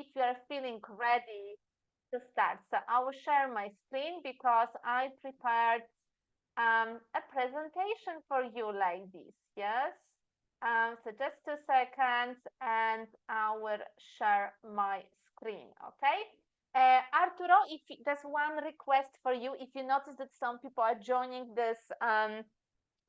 if you are feeling ready to start. So I will share my screen because I prepared a presentation for you ladies. Yes. So just 2 seconds and I will share my screen. Okay. Arturo, if there's one request for you, if you notice that some people are joining this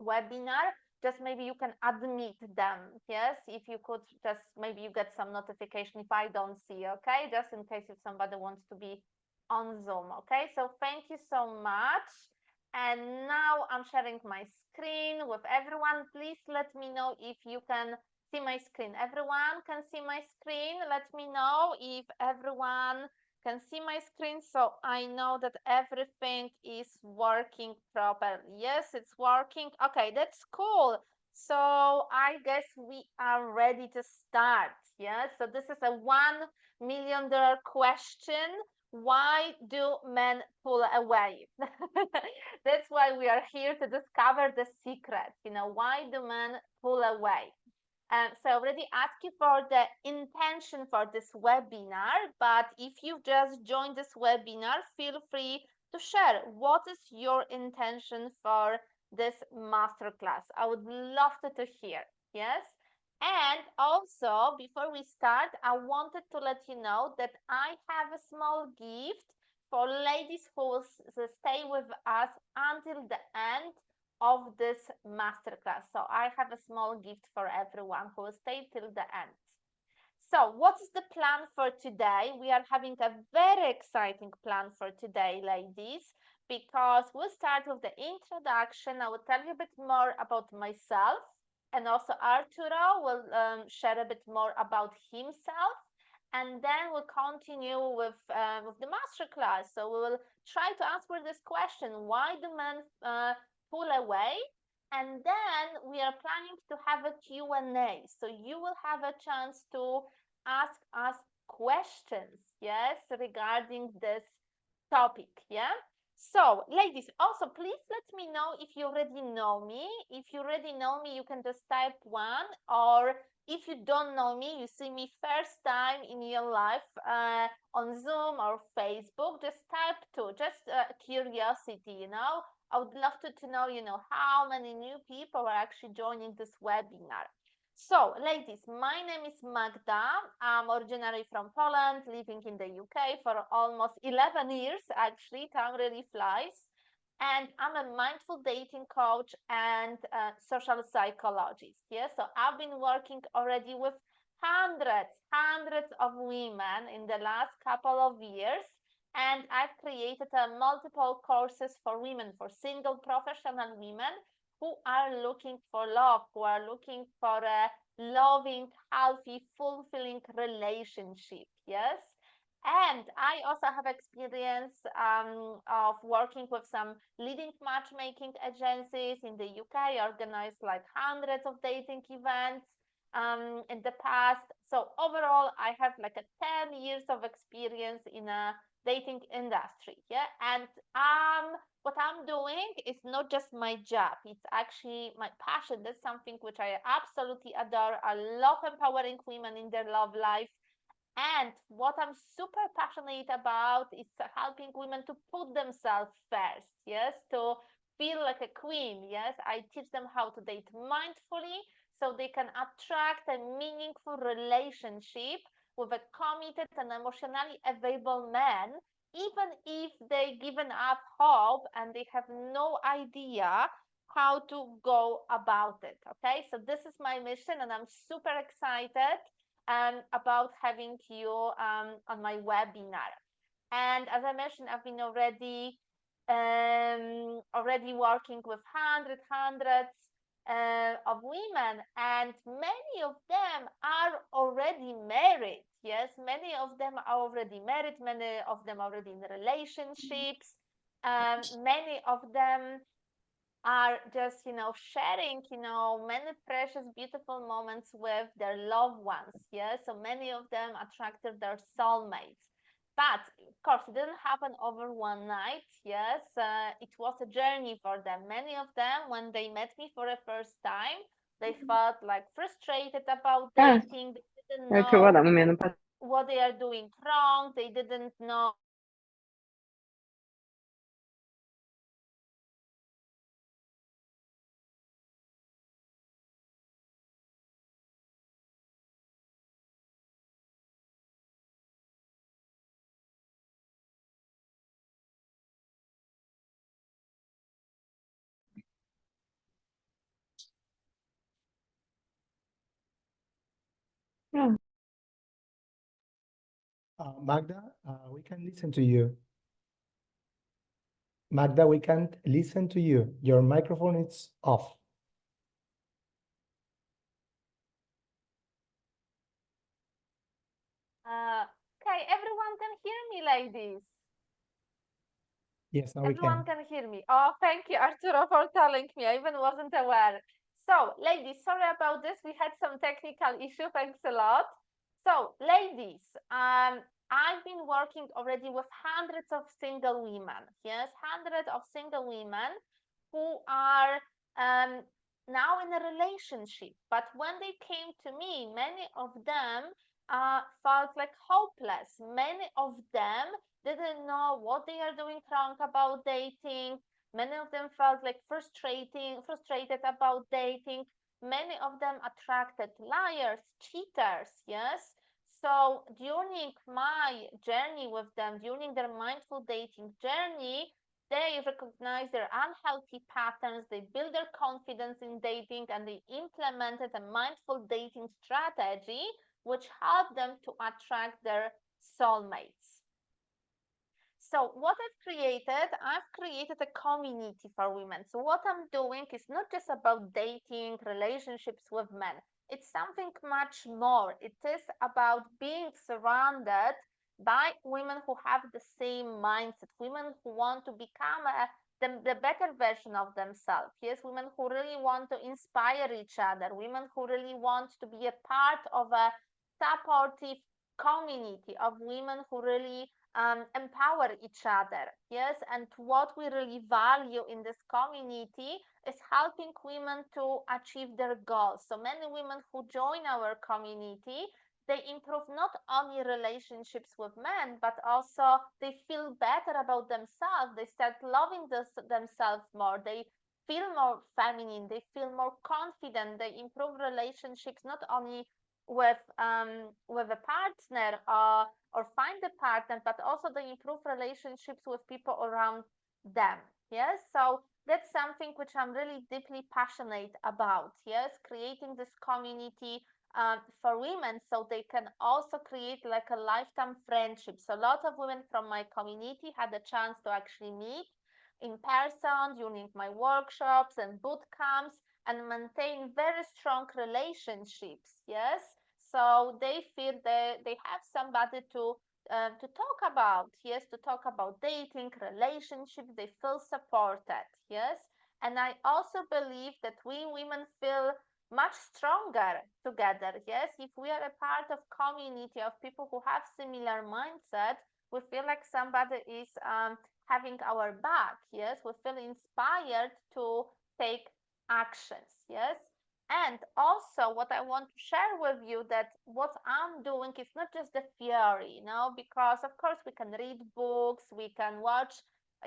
webinar, just maybe you can admit them. Yes, if you could just maybe you get some notification if I don't see. Okay, just in case if somebody wants to be on Zoom. Okay, so thank you so much. And now I'm sharing my screen with everyone. Please let me know if you can see my screen. Everyone can see my screen. Let me know if everyone can see my screen, so I know that everything is working properly. Yes, it's working. Okay, that's cool. So I guess we are ready to start. Yes, so this is a $1 million question. Why do men pull away? That's why we are here to discover the secret. Why do men pull away? So I already asked you for the intention for this webinar, but if you've just joined this webinar, feel free to share what is your intention for this masterclass. I would love to hear. Yes. And also, before we start, I wanted to let you know that I have a small gift for ladies who will stay with us until the end of this masterclass. So I have a small gift for everyone who will stay till the end. So what is the plan for today? We are having a very exciting plan for today, ladies, because we'll start with the introduction. I will tell you a bit more about myself, and also Arturo will share a bit more about himself. And then we'll continue with the masterclass. So we will try to answer this question: why do men pull away? And then we are planning to have a Q&A. So you will have a chance to ask us questions, yes, regarding this topic, yeah? So, ladies, also please let me know if you already know me. If you already know me, you can just type 1, or if you don't know me, you see me first time in your life on Zoom or Facebook, just type 2, just curiosity, I would love to know, how many new people are actually joining this webinar. So, ladies, my name is Magda. I'm originally from Poland, living in the UK for almost 11 years, actually. Time really flies. And I'm a mindful dating coach and social psychologist. Yeah, so I've been working already with hundreds of women in the last couple of years. And I've created multiple courses for women, for single professional women who are looking for love, who are looking for a loving, healthy, fulfilling relationship. Yes. And I also have experience of working with some leading matchmaking agencies in the UK, organized like hundreds of dating events in the past. So overall, I have like a 10 years of experience in a dating industry. Yeah. And what I'm doing is not just my job, it's actually my passion. That's something which I absolutely adore. I love empowering women in their love life. And what I'm super passionate about is helping women to put themselves first, yes, to feel like a queen, yes. I teach them how to date mindfully so they can attract a meaningful relationship with a committed and emotionally available man, even if they've given up hope and they have no idea how to go about it. Okay, so this is my mission and I'm super excited about having you on my webinar. And as I mentioned, I've been already working with hundreds of women, and many of them are already married. Yes, many of them are already married, many of them already in relationships, many of them are just sharing many precious beautiful moments with their loved ones. Yes, so many of them attracted their soulmates, but of course it didn't happen over one night. Yes, it was a journey for them. Many of them, when they met me for the first time, they felt like frustrated about dating. They didn't know what they are doing wrong. They didn't know Yeah. Magda, we can listen to you. Magda, we can't listen to you. Your microphone is off. okay, everyone can hear me like this. Yes, now we Everyone can. can hear me. Oh, thank you, Arturo, for telling me. I even wasn't aware. So, ladies, sorry about this. We had some technical issue. Thanks a lot. So, ladies, I've been working already with hundreds of single women. Yes, hundreds of single women who are um, now in a relationship. But when they came to me, many of them felt like hopeless. Many of them didn't know what they are doing wrong about dating. Many of them felt like frustrated about dating. Many of them attracted liars, cheaters, yes. So during my journey with them, during their mindful dating journey, they recognize their unhealthy patterns, they build their confidence in dating, and they implemented a mindful dating strategy which helped them to attract their soulmates. So what I've created a community for women. So what I'm doing is not just about dating, relationships with men. It's something much more. It is about being surrounded by women who have the same mindset, women who want to become the better version of themselves. Yes, women who really want to inspire each other, women who really want to be a part of a supportive community of women who really empower each other. Yes, and what we really value in this community is helping women to achieve their goals. So many women who join our community, they improve not only relationships with men, but also they feel better about themselves. They start loving themselves more. They feel more feminine. They feel more confident. They improve relationships not only with a partner or find a partner, but also they improve relationships with people around them. Yes, so that's something which I'm really deeply passionate about. Yes, creating this community for women so they can also create like a lifetime friendship. So a lot of women from my community had a chance to actually meet in person during my workshops and boot camps and maintain very strong relationships. Yes, so they feel they have somebody to talk about. Yes, to talk about dating, relationships. They feel supported. Yes, and I also believe that we women feel much stronger together. Yes, if we are a part of community of people who have similar mindset, we feel like somebody is having our back. Yes, we feel inspired to take actions. Yes, and also what I want to share with you that what I'm doing is not just the theory, because of course we can read books, we can watch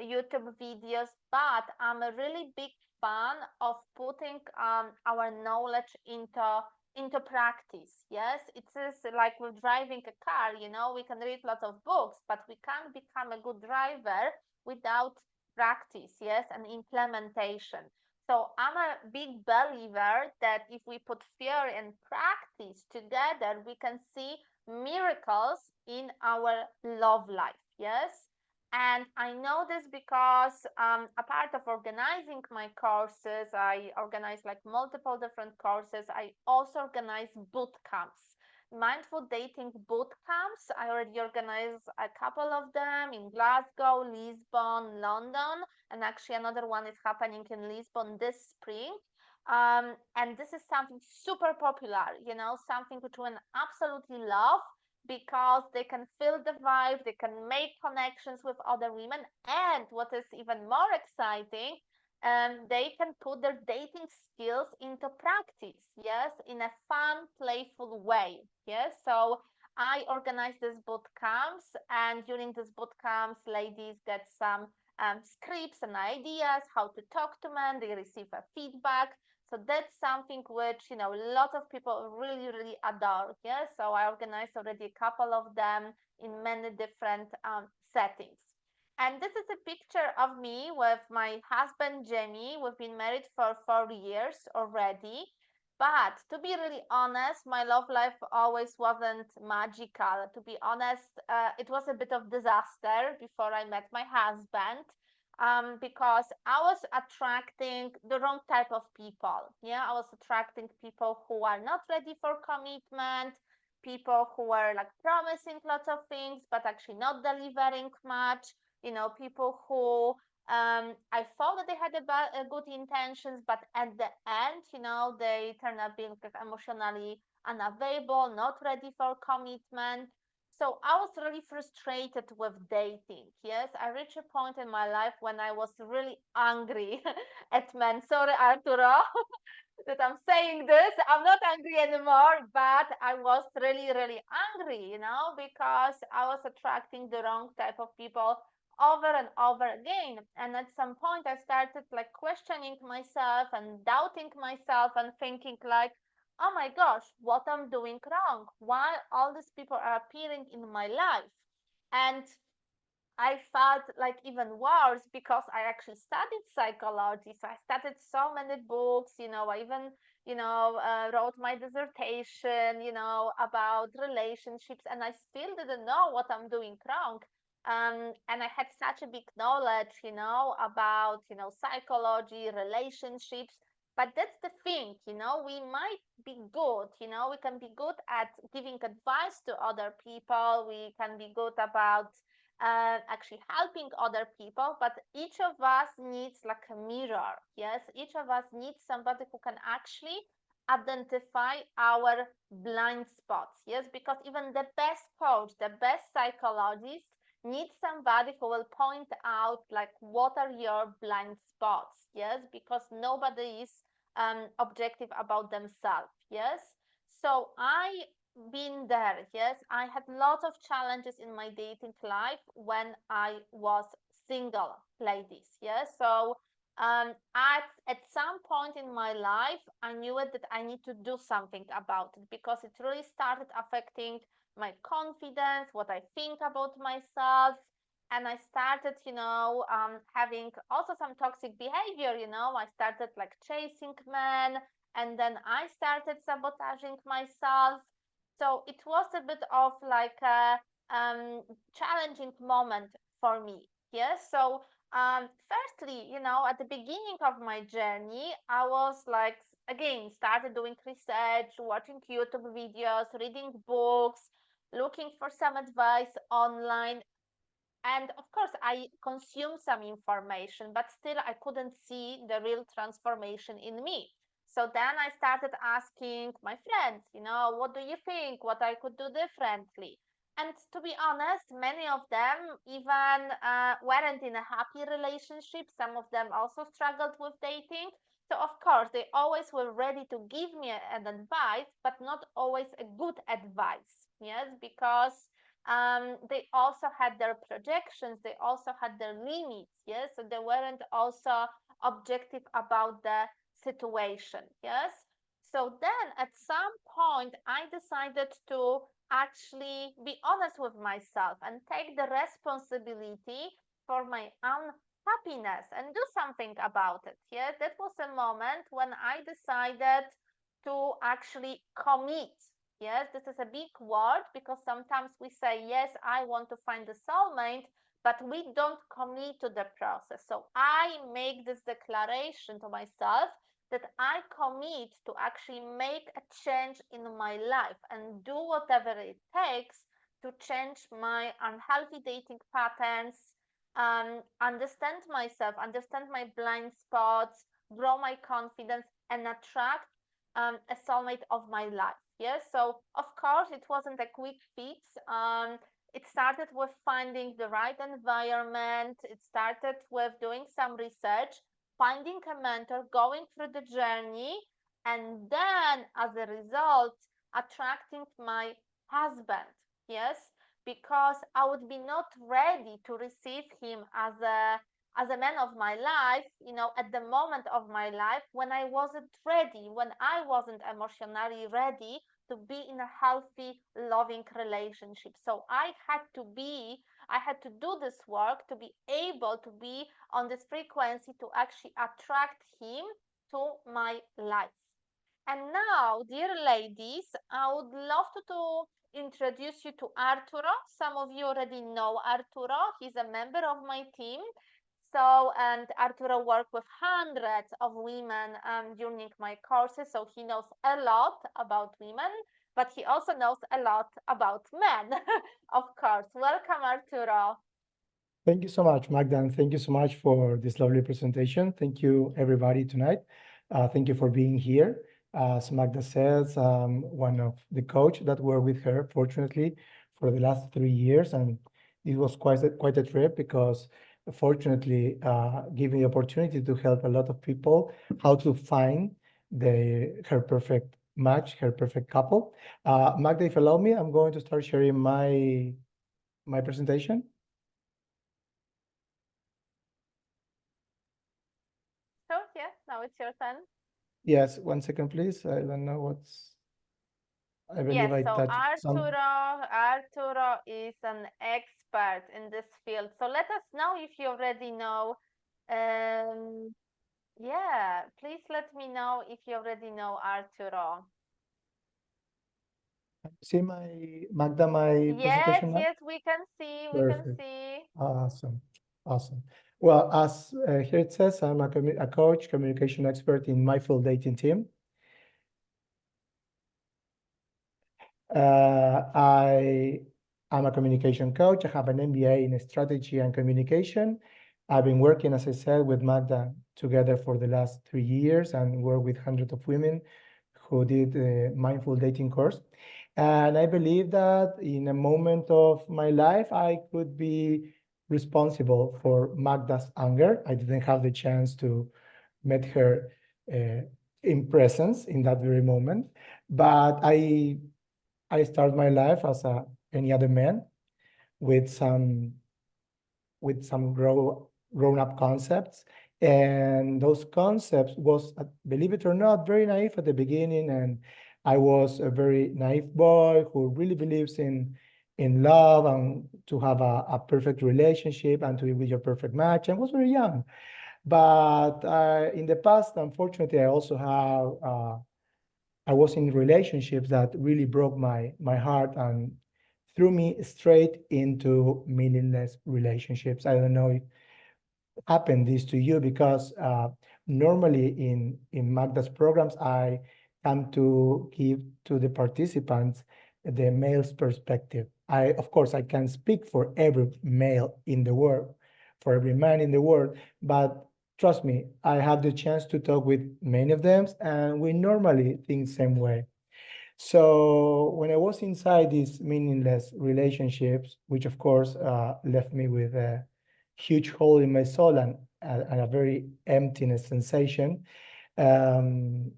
YouTube videos, but I'm a really big fan of putting our knowledge into practice. Yes, it is like with driving a car. We can read lots of books, but we can't become a good driver without practice. Yes, and implementation. So I'm a big believer that if we put theory and practice together, we can see miracles in our love life. Yes. And I know this because a part of organizing my courses, I organize like multiple different courses. I also organize boot camps, mindful dating boot camps. I already organized a couple of them in Glasgow, Lisbon, London, and actually another one is happening in Lisbon this spring. And this is something super popular, something which women absolutely love because they can feel the vibe, they can make connections with other women, and what is even more exciting, they can put their dating skills into practice, yes, in a fun, playful way, yes. So I organize these boot camps, and during these boot camps, ladies get some scripts and ideas how to talk to men. They receive a feedback. So that's something which, a lot of people really, really adore. Yeah. So I organized already a couple of them in many different settings. And this is a picture of me with my husband, Jamie. We've been married for 4 years already. But to be really honest, my love life always wasn't magical. To be honest, it was a bit of disaster before I met my husband, because I was attracting the wrong type of people. Yeah, I was attracting people who are not ready for commitment, people who were like promising lots of things but actually not delivering much. People who I thought that they had good intentions, but at the end, they turn out being like emotionally unavailable, not ready for commitment. So I was really frustrated with dating. Yes, I reached a point in my life when I was really angry at men. Sorry, Arturo, that I'm saying this. I'm not angry anymore, but I was really, really angry, because I was attracting the wrong type of people over and over again. And at some point, I started like questioning myself and doubting myself and thinking like, oh my gosh, what I'm doing wrong? Why all these people are appearing in my life? And I felt like even worse because I actually studied psychology. So I studied so many books, I even, wrote my dissertation, about relationships, and I still didn't know what I'm doing wrong. And I had such a big knowledge, about, psychology, relationships. But that's the thing, we might be good, we can be good at giving advice to other people. We can be good about actually helping other people, but each of us needs like a mirror. Yes, each of us needs somebody who can actually identify our blind spots. Yes, because even the best coach, the best psychologist needs somebody who will point out like what are your blind spots. Yes, because nobody is objective about themselves. Yes, so I been there. Yes, I had lots of challenges in my dating life when I was single, ladies. Yes, so at some point in my life, I knew it that I need to do something about it because it really started affecting my confidence, what I think about myself. And I started, having also some toxic behavior. I started like chasing men, and then I started sabotaging myself. So it was a bit of like a challenging moment for me. Yes. So firstly, at the beginning of my journey, I was like again started doing research, watching YouTube videos, reading books, looking for some advice online. And of course, I consumed some information, but still I couldn't see the real transformation in me. So then I started asking my friends, what do you think? What I could do differently? And to be honest, many of them even weren't in a happy relationship. Some of them also struggled with dating. So, of course, they always were ready to give me an advice, but not always a good advice. Yes, because they also had their projections, they also had their limits. Yes, so they weren't also objective about the situation. Yes, so then at some point I decided to actually be honest with myself and take the responsibility for my own happiness and do something about it. Yes, that was a moment when I decided to actually commit. Yes, this is a big word because sometimes we say, yes, I want to find a soulmate, but we don't commit to the process. So I make this declaration to myself that I commit to actually make a change in my life and do whatever it takes to change my unhealthy dating patterns, understand myself, understand my blind spots, grow my confidence, and attract a soulmate of my life. Yes, so of course it wasn't a quick fix. It started with finding the right environment. It started with doing some research, finding a mentor, going through the journey, and then as a result, attracting my husband. yes, because I would be not ready to receive him as a man of my life, at the moment of my life when I wasn't ready, when I wasn't emotionally ready to be in a healthy, loving relationship. So I had to do this work to be able to be on this frequency to actually attract him to my life. And now, dear ladies, I would love to introduce you to Arturo. Some of you already know Arturo. He's a member of my team. So, and Arturo worked with hundreds of women during my courses. So he knows a lot about women, but he also knows a lot about men, of course. Welcome, Arturo. Thank you so much, Magda, and thank you so much for this lovely presentation. Thank you, everybody, tonight. Thank you for being here. As Magda says, one of the coach that were with her, fortunately, for the last 3 years, and it was quite a trip because, fortunately, giving the opportunity to help a lot of people how to find her perfect match, her perfect couple. Magda, if you allow me, I'm going to start sharing my presentation. So, yeah, now it's your turn. Yes, 1 second, please. I don't know I believe Yes, I so touched some. Arturo is an expert in this field. So let us know if you already know. Um, yeah, please let me know if you already know Arturo. See my Yes, presentation now? yes, we can see, we can Perfect. see. Awesome. Awesome. Well, as here it says, I'm a coach, communication expert in Mindful Dating team. I am a communication coach. I have an MBA in strategy and communication. I've been working, as I said, with Magda together for the last 3 years and work with hundreds of women who did the mindful dating course. And I believe that in a moment of my life, I could be responsible for Magda's anger. I didn't have the chance to meet her uh, in presence in that very moment, but I start my life as any other man with some grown up concepts, and those concepts was, believe it or not, very naive at the beginning, and I was a very naive boy who really believes in love and to have a perfect relationship and to be with your perfect match, and was very young. But in the past, unfortunately, I was in relationships that really broke my heart and threw me straight into meaningless relationships. I don't know if happened this to you because normally in Magda's programs, I come to give to the participants the male's perspective. Of course, I can speak for every male in the world, for every man in the world, but trust me, I have the chance to talk with many of them, and we normally think the same way. So when I was inside these meaningless relationships, which of course left me with a huge hole in my soul and a very emptiness sensation, um,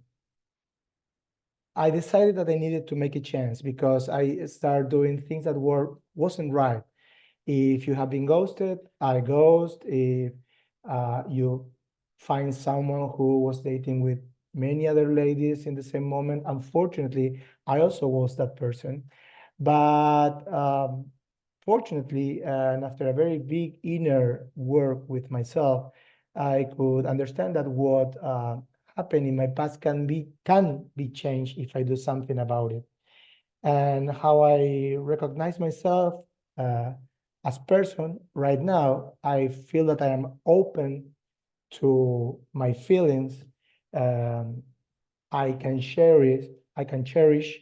I decided that I needed to make a chance because I started doing things that wasn't right. If you have been ghosted, I ghost. If you find someone who was dating with many other ladies in the same moment, unfortunately, I also was that person. But fortunately, and after a very big inner work with myself, I could understand that what happened in my past can be changed if I do something about it. And how I recognize myself uh, as person right now, I feel that I am open to my feelings. Um, I can share it, I can cherish,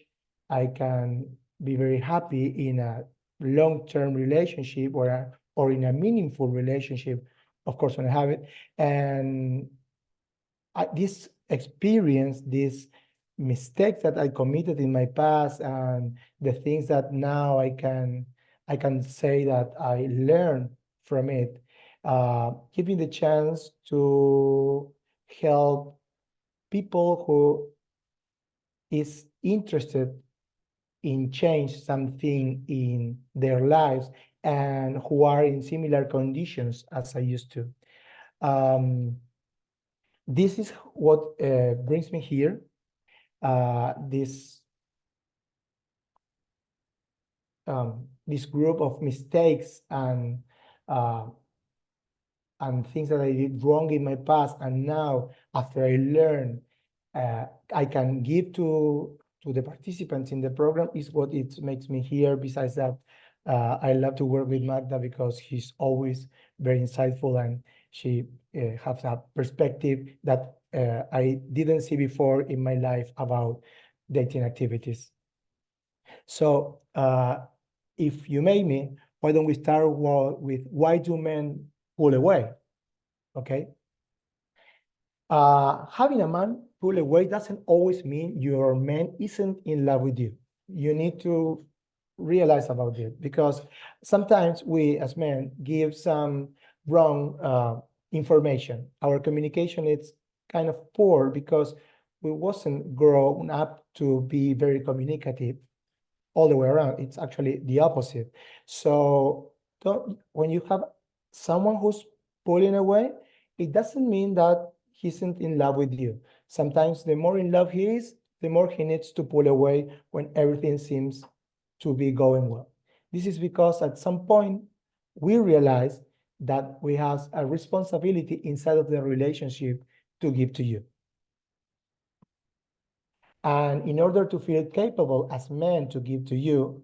I can be very happy in a long-term relationship or in a meaningful relationship, of course, when I have it. And this experience, these mistakes that I committed in my past, and the things that now I can say that I learned from it, give me the chance to help people who is interested in change something in their lives and who are in similar conditions as I used to. This is what brings me here. This group of mistakes and things that I did wrong in my past, and now after I learn, I can give to the participants in the program is what it makes me here. Besides that, I love to work with Magda because she's always very insightful and she has a perspective that I didn't see before in my life about dating activities. So if you may me, why don't we start with why do men pull away? Okay. Having a man pull away doesn't always mean your man isn't in love with you. You need to realize about it because sometimes we as men give some wrong information. Our communication is kind of poor because we wasn't grown up to be very communicative all the way around. It's actually the opposite. So when you have someone who's pulling away, it doesn't mean that he isn't in love with you. Sometimes the more in love he is, the more he needs to pull away when everything seems to be going well. This is because at some point we realize that we have a responsibility inside of the relationship to give to you. And in order to feel capable as men to give to you,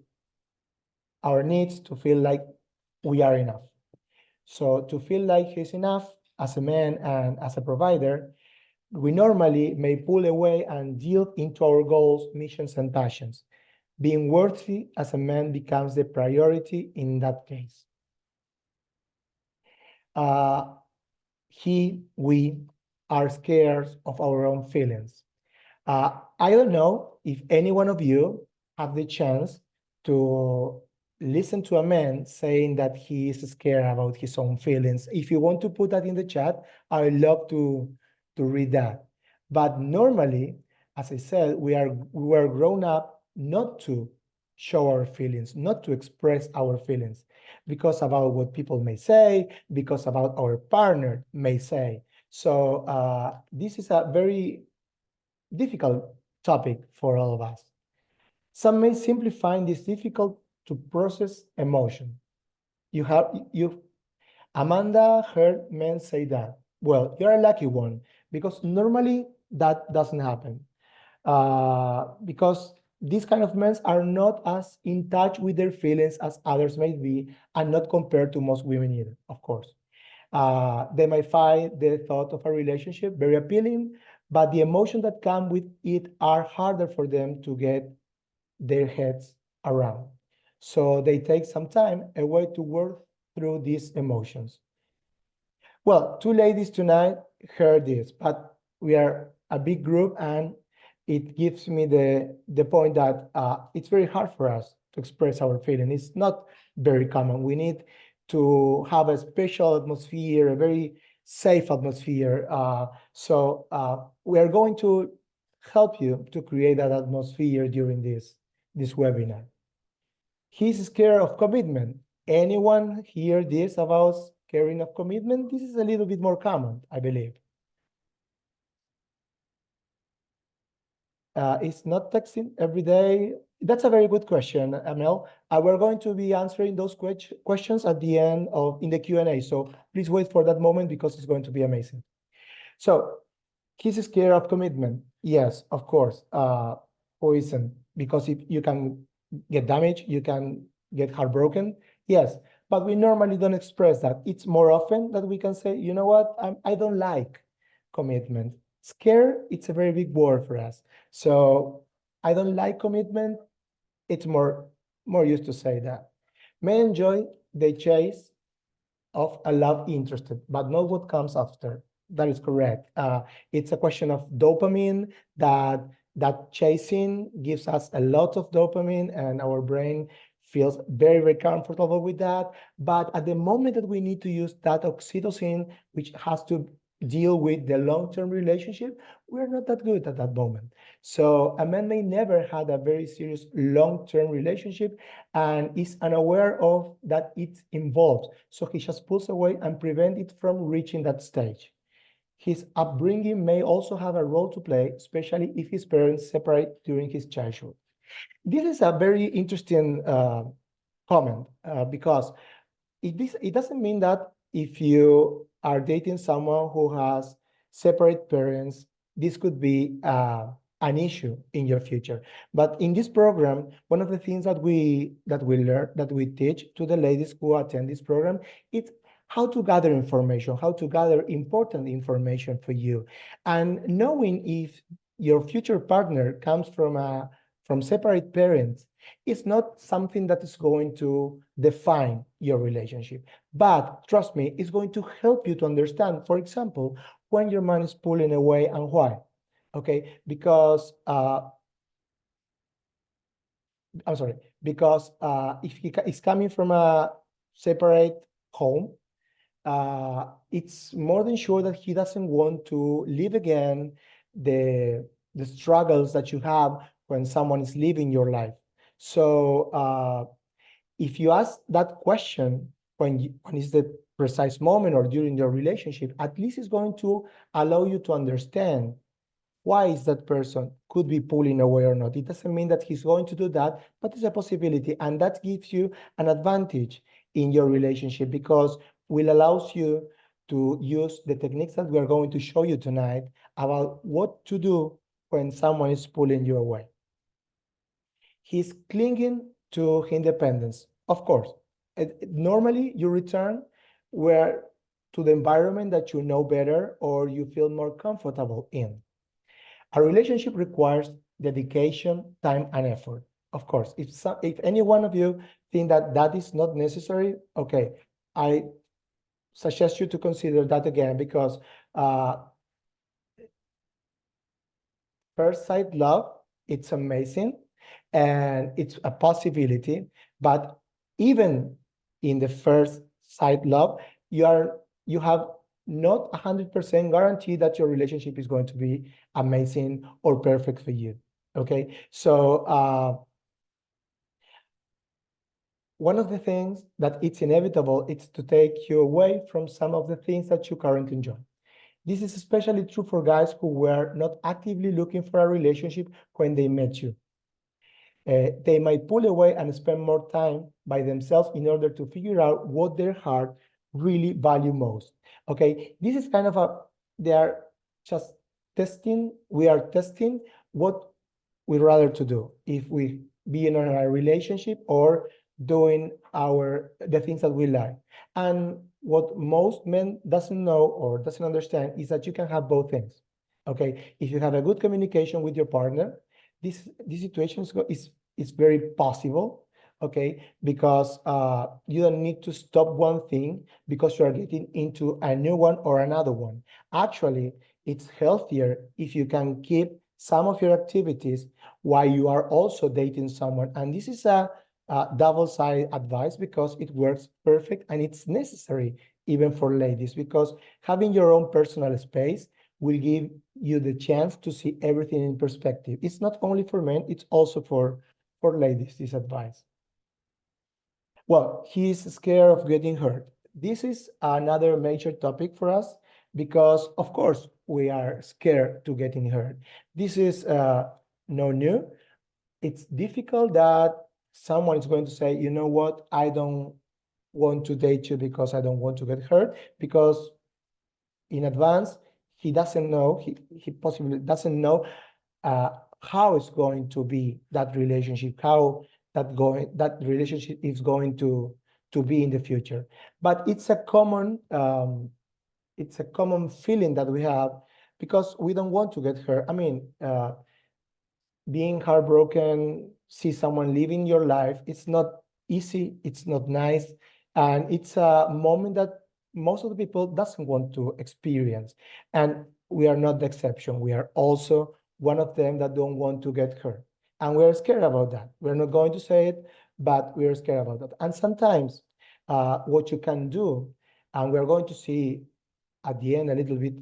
our needs to feel like we are enough. So to feel like he's enough as a man and as a provider, we normally may pull away and yield into our goals, missions, and passions. Being worthy as a man becomes the priority in that case. We are scared of our own feelings. I don't know if any one of you have the chance to listen to a man saying that he is scared about his own feelings. If you want to put that in the chat, I would love to read that. But normally, as I said, we were grown up not to show our feelings, not to express our feelings, because about what people may say, because about our partner may say. So this is a very difficult topic for all of us. Some may simply find this difficult to process emotion. Amanda heard men say that. Well, you're a lucky one because normally that doesn't happen. Because these kind of men are not as in touch with their feelings as others may be, and not compared to most women either, of course. They might find the thought of a relationship very appealing, but the emotions that come with it are harder for them to get their heads around. So they take some time away to work through these emotions. Well, two ladies tonight heard this, but we are a big group, and it gives me the point that it's very hard for us to express our feeling. It's not very common. We need to have a special atmosphere, a very safe atmosphere. So we are going to help you to create that atmosphere during this webinar. He's scared of commitment. Anyone hear this about scaring of commitment? This is a little bit more common, I believe. It's not texting every day. That's a very good question, Amel. We're going to be answering those questions at the end in the Q&A. So please wait for that moment because it's going to be amazing. So he's scared of commitment. Yes, of course. Who isn't? Because if you can get damaged, you can get heartbroken. Yes, but we normally don't express that. It's more often that we can say, you know what, I don't like commitment. Scared, it's a very big word for us. So I don't like commitment. It's more used to say that. Men enjoy the chase of a love interested, but not what comes after. That is correct. It's a question of dopamine that chasing gives us a lot of dopamine, and our brain feels very, very comfortable with that. But at the moment that we need to use that oxytocin, which has to deal with the long-term relationship, we're not that good at that moment. So a man may never had a very serious long-term relationship and is unaware of that it's involved. So he just pulls away and prevent it from reaching that stage. His upbringing may also have a role to play, especially if his parents separate during his childhood. This is a very interesting comment because it doesn't mean that if you are dating someone who has separate parents, this could be an issue in your future. But in this program, one of the things that we learn, that we teach to the ladies who attend this program, it's how to gather information, how to gather important information for you, and knowing if your future partner comes from separate parents, it's not something that is going to define your relationship. But trust me, it's going to help you to understand, for example, when your man is pulling away and why. Okay, because I'm sorry, because if he is coming from a separate home, it's more than sure that he doesn't want to live again the struggles that you have when someone is living your life. So if you ask that question when is the precise moment or during your relationship, at least it's going to allow you to understand why is that person could be pulling away or not. It doesn't mean that he's going to do that, but it's a possibility, and that gives you an advantage in your relationship because will allows you to use the techniques that we are going to show you tonight about what to do when someone is pulling you away. He's clinging to independence. Of course, normally you return where to the environment that you know better or you feel more comfortable in. A relationship requires dedication, time, and effort. Of course, if any one of you think that that is not necessary, okay, I suggest you to consider that again because first sight love, it's amazing and it's a possibility, but even in the first sight love, you have not 100% guarantee that your relationship is going to be amazing or perfect for you. Okay, so one of the things that it's inevitable is to take you away from some of the things that you currently enjoy. This is especially true for guys who were not actively looking for a relationship when they met you. They might pull away and spend more time by themselves in order to figure out what their heart really value most. Okay, this is kind of they are just testing, we are testing what we'd rather to do, if we be in a relationship or doing the things that we like. And what most men doesn't know or doesn't understand is that you can have both things. Okay, if you have a good communication with your partner, this situation is very possible. Okay, because you don't need to stop one thing because you are getting into a new one or another one. Actually, it's healthier if you can keep some of your activities while you are also dating someone. And this is a double-sided advice because it works perfect and it's necessary even for ladies, because having your own personal space will give you the chance to see everything in perspective. It's not only for men, it's also for ladies, this advice. Well, he's scared of getting hurt. This is another major topic for us because, of course, we are scared to getting hurt. This is no new. It's difficult that someone is going to say, you know what, I don't want to date you because I don't want to get hurt, because in advance, he doesn't know, he possibly doesn't know how it's going to be that relationship, how that relationship is going to be in the future. But it's a common feeling that we have because we don't want to get hurt. I mean, being heartbroken, see someone living your life, it's not easy, it's not nice, and it's a moment that most of the people doesn't want to experience. And we are not the exception. We are also one of them that don't want to get hurt. And we're scared about that. We're not going to say it, but we're scared about that. And sometimes what you can do, and we're going to see at the end a little bit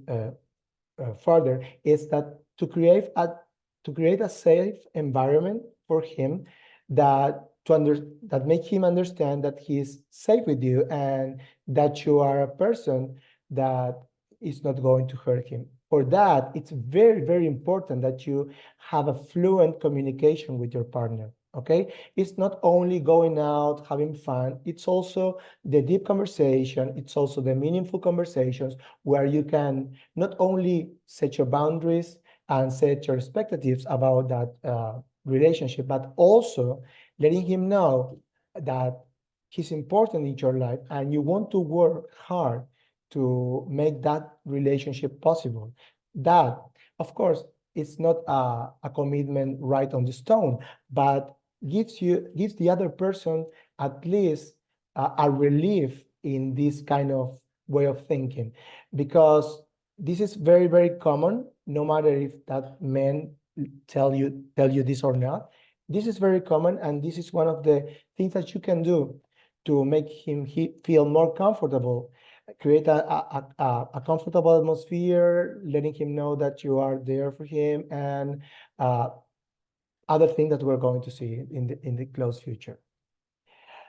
further, is that to create a safe environment for him that that make him understand that he is safe with you and that you are a person that is not going to hurt him. For that, it's very, very important that you have a fluent communication with your partner. Okay, it's not only going out having fun, it's also the deep conversation, it's also the meaningful conversations where you can not only set your boundaries and set your expectations about that relationship, but also letting him know that he's important in your life and you want to work hard to make that relationship possible. That, of course, it's not a commitment right on the stone, but gives the other person at least a relief in this kind of way of thinking, because this is very, very common, no matter if that men tell you this or not. This is very common, and this is one of the things that you can do to make him feel more comfortable. Create a comfortable atmosphere, letting him know that you are there for him, and other thing that we're going to see in the close future.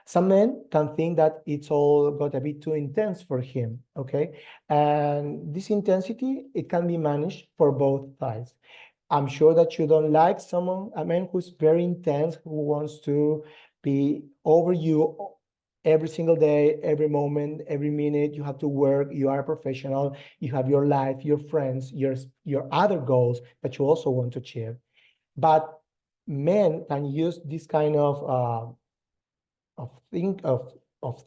Some men can think that it's all got a bit too intense for him, okay? And this intensity, it can be managed for both sides. I'm sure that you don't like a man who's very intense, who wants to be over you every single day, every moment, every minute. You have to work, you are a professional, you have your life, your friends, your other goals that you also want to achieve. But men can use this kind of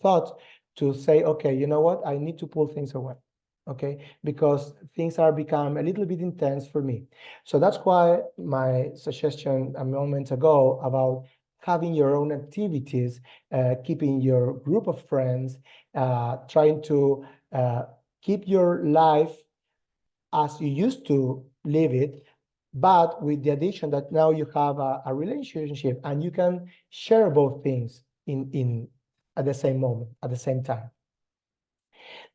thoughts to say, okay, you know what, I need to pull things away, okay, because things are become a little bit intense for me. So that's why my suggestion a moment ago about having your own activities, keeping your group of friends, trying to keep your life as you used to live it, but with the addition that now you have a relationship and you can share both things in at the same moment, at the same time.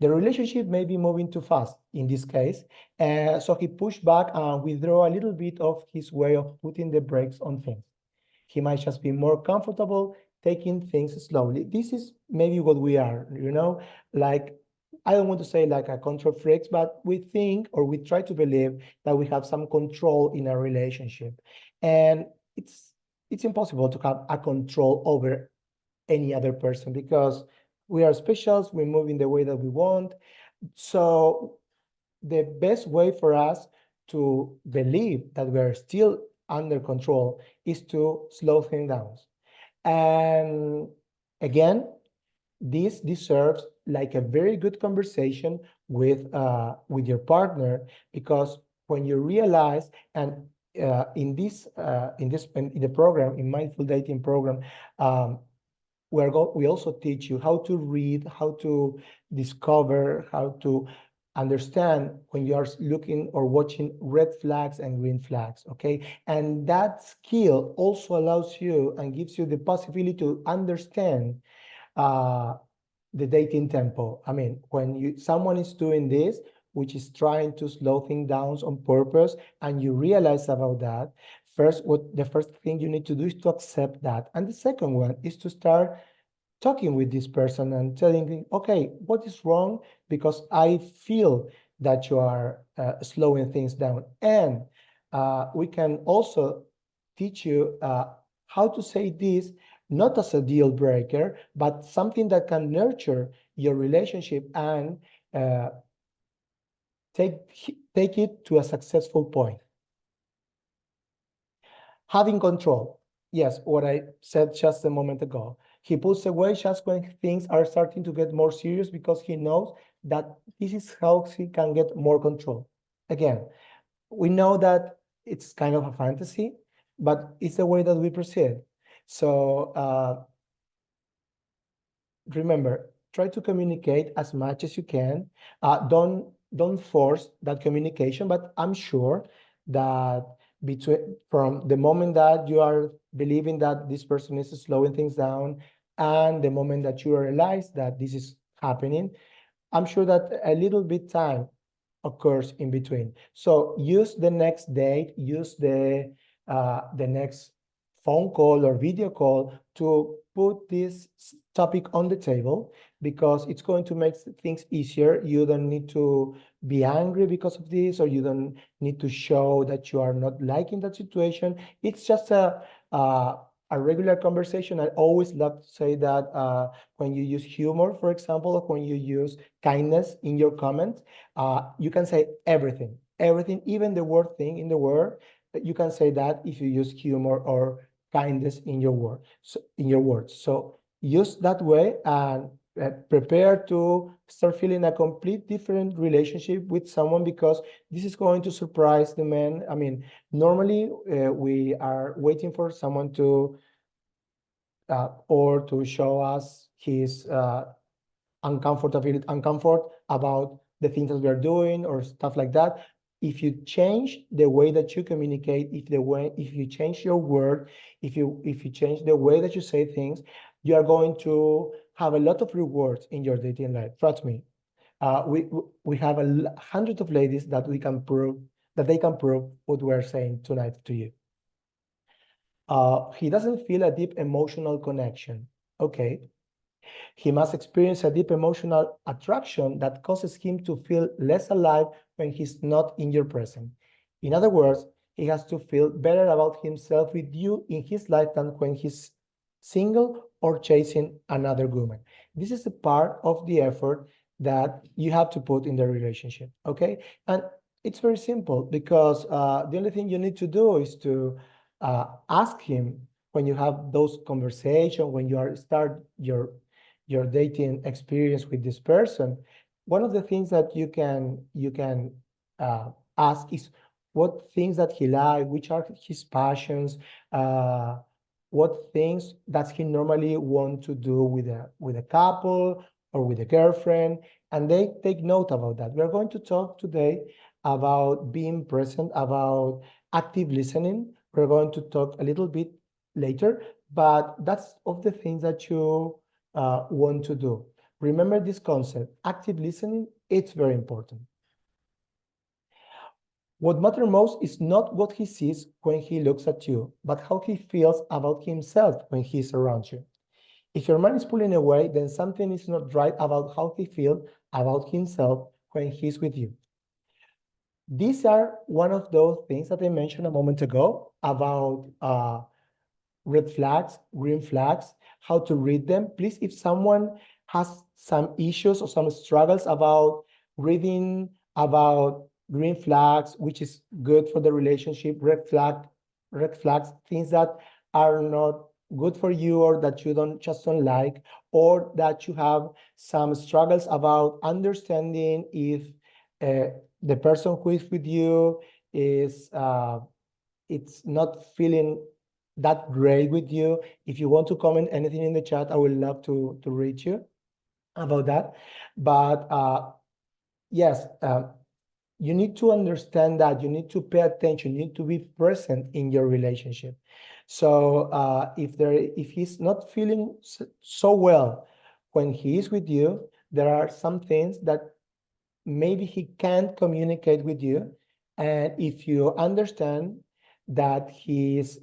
The relationship may be moving too fast in this case, so he pushed back and withdrew a little bit of his way of putting the brakes on things. He might just be more comfortable taking things slowly. This is maybe what we are, like, I don't want to say like a control freaks, but we think, or we try to believe that we have some control in a relationship. And it's impossible to have a control over any other person because we are specials, we move in the way that we want. So the best way for us to believe that we are still under control is to slow things down. And again, this deserves like a very good conversation with your partner, because when you realize, and in the program, in Mindful Dating program, we also teach you how to read, how to discover, how to understand when you are looking or watching red flags and green flags, okay? And that skill also allows you and gives you the possibility to understand the dating tempo. I mean, when someone is doing this, which is trying to slow things down on purpose, and you realize about that, the first thing you need to do is to accept that. And the second one is to start talking with this person and telling him, okay, what is wrong? Because I feel that you are slowing things down. And we can also teach you how to say this, not as a deal breaker, but something that can nurture your relationship and take it to a successful point. Having control. Yes, what I said just a moment ago. He pulls away just when things are starting to get more serious because he knows that this is how he can get more control. Again, we know that it's kind of a fantasy, but it's the way that we proceed. So remember, try to communicate as much as you can. Don't force that communication, but I'm sure that from the moment that you are believing that this person is slowing things down and the moment that you realize that this is happening, I'm sure that a little bit time occurs in between. So use the next date, use the next phone call or video call to put this topic on the table, because it's going to make things easier. You don't need to be angry because of this, or you don't need to show that you are not liking that situation. It's just a regular conversation. I always love to say that when you use humor, for example, or when you use kindness in your comments, you can say everything, even the word thing in the word. You can say that if you use humor or kindness in your word, so in your words. So use that way, and prepare to start feeling a complete different relationship with someone, because this is going to surprise the man. I mean, normally we are waiting for someone to or to show us his uncomfort about the things that we are doing or stuff like that. If you change the way that you communicate, if you change your word, if you change the way that you say things, you are going to have a lot of rewards in your dating life. Trust me. We have hundreds of ladies that we can prove that they can prove what we are saying tonight to you. He doesn't feel a deep emotional connection. Okay. He must experience a deep emotional attraction that causes him to feel less alive when he's not in your presence. In other words, he has to feel better about himself with you in his life than when he's single or chasing another woman. This is a part of the effort that you have to put in the relationship, okay? And it's very simple, because the only thing you need to do is to ask him when you have those conversations, when you are start your dating experience with this person. One of the things that you can ask is what things that he likes, which are his passions, uh, what things does he normally want to do with a couple or with a girlfriend, and they take note about that. We're going to talk today about being present, about active listening. We're going to talk a little bit later, but that's of the things that you want to do. Remember this concept, active listening, it's very important. What matters most is not what he sees when he looks at you, but how he feels about himself when he's around you. If your man is pulling away, then something is not right about how he feels about himself when he's with you. These are one of those things that I mentioned a moment ago about red flags, green flags, how to read them. Please, if someone has some issues or some struggles about reading about green flags, which is good for the relationship, red flags, things that are not good for you or that you don't like, or that you have some struggles about understanding if the person who is with you is it's not feeling that great with you. If you want to comment anything in the chat, I would love to read you about that. But yes, you need to understand that you need to pay attention, you need to be present in your relationship. So if he's not feeling so well when he is with you, there are some things that maybe he can't communicate with you. And if you understand that he's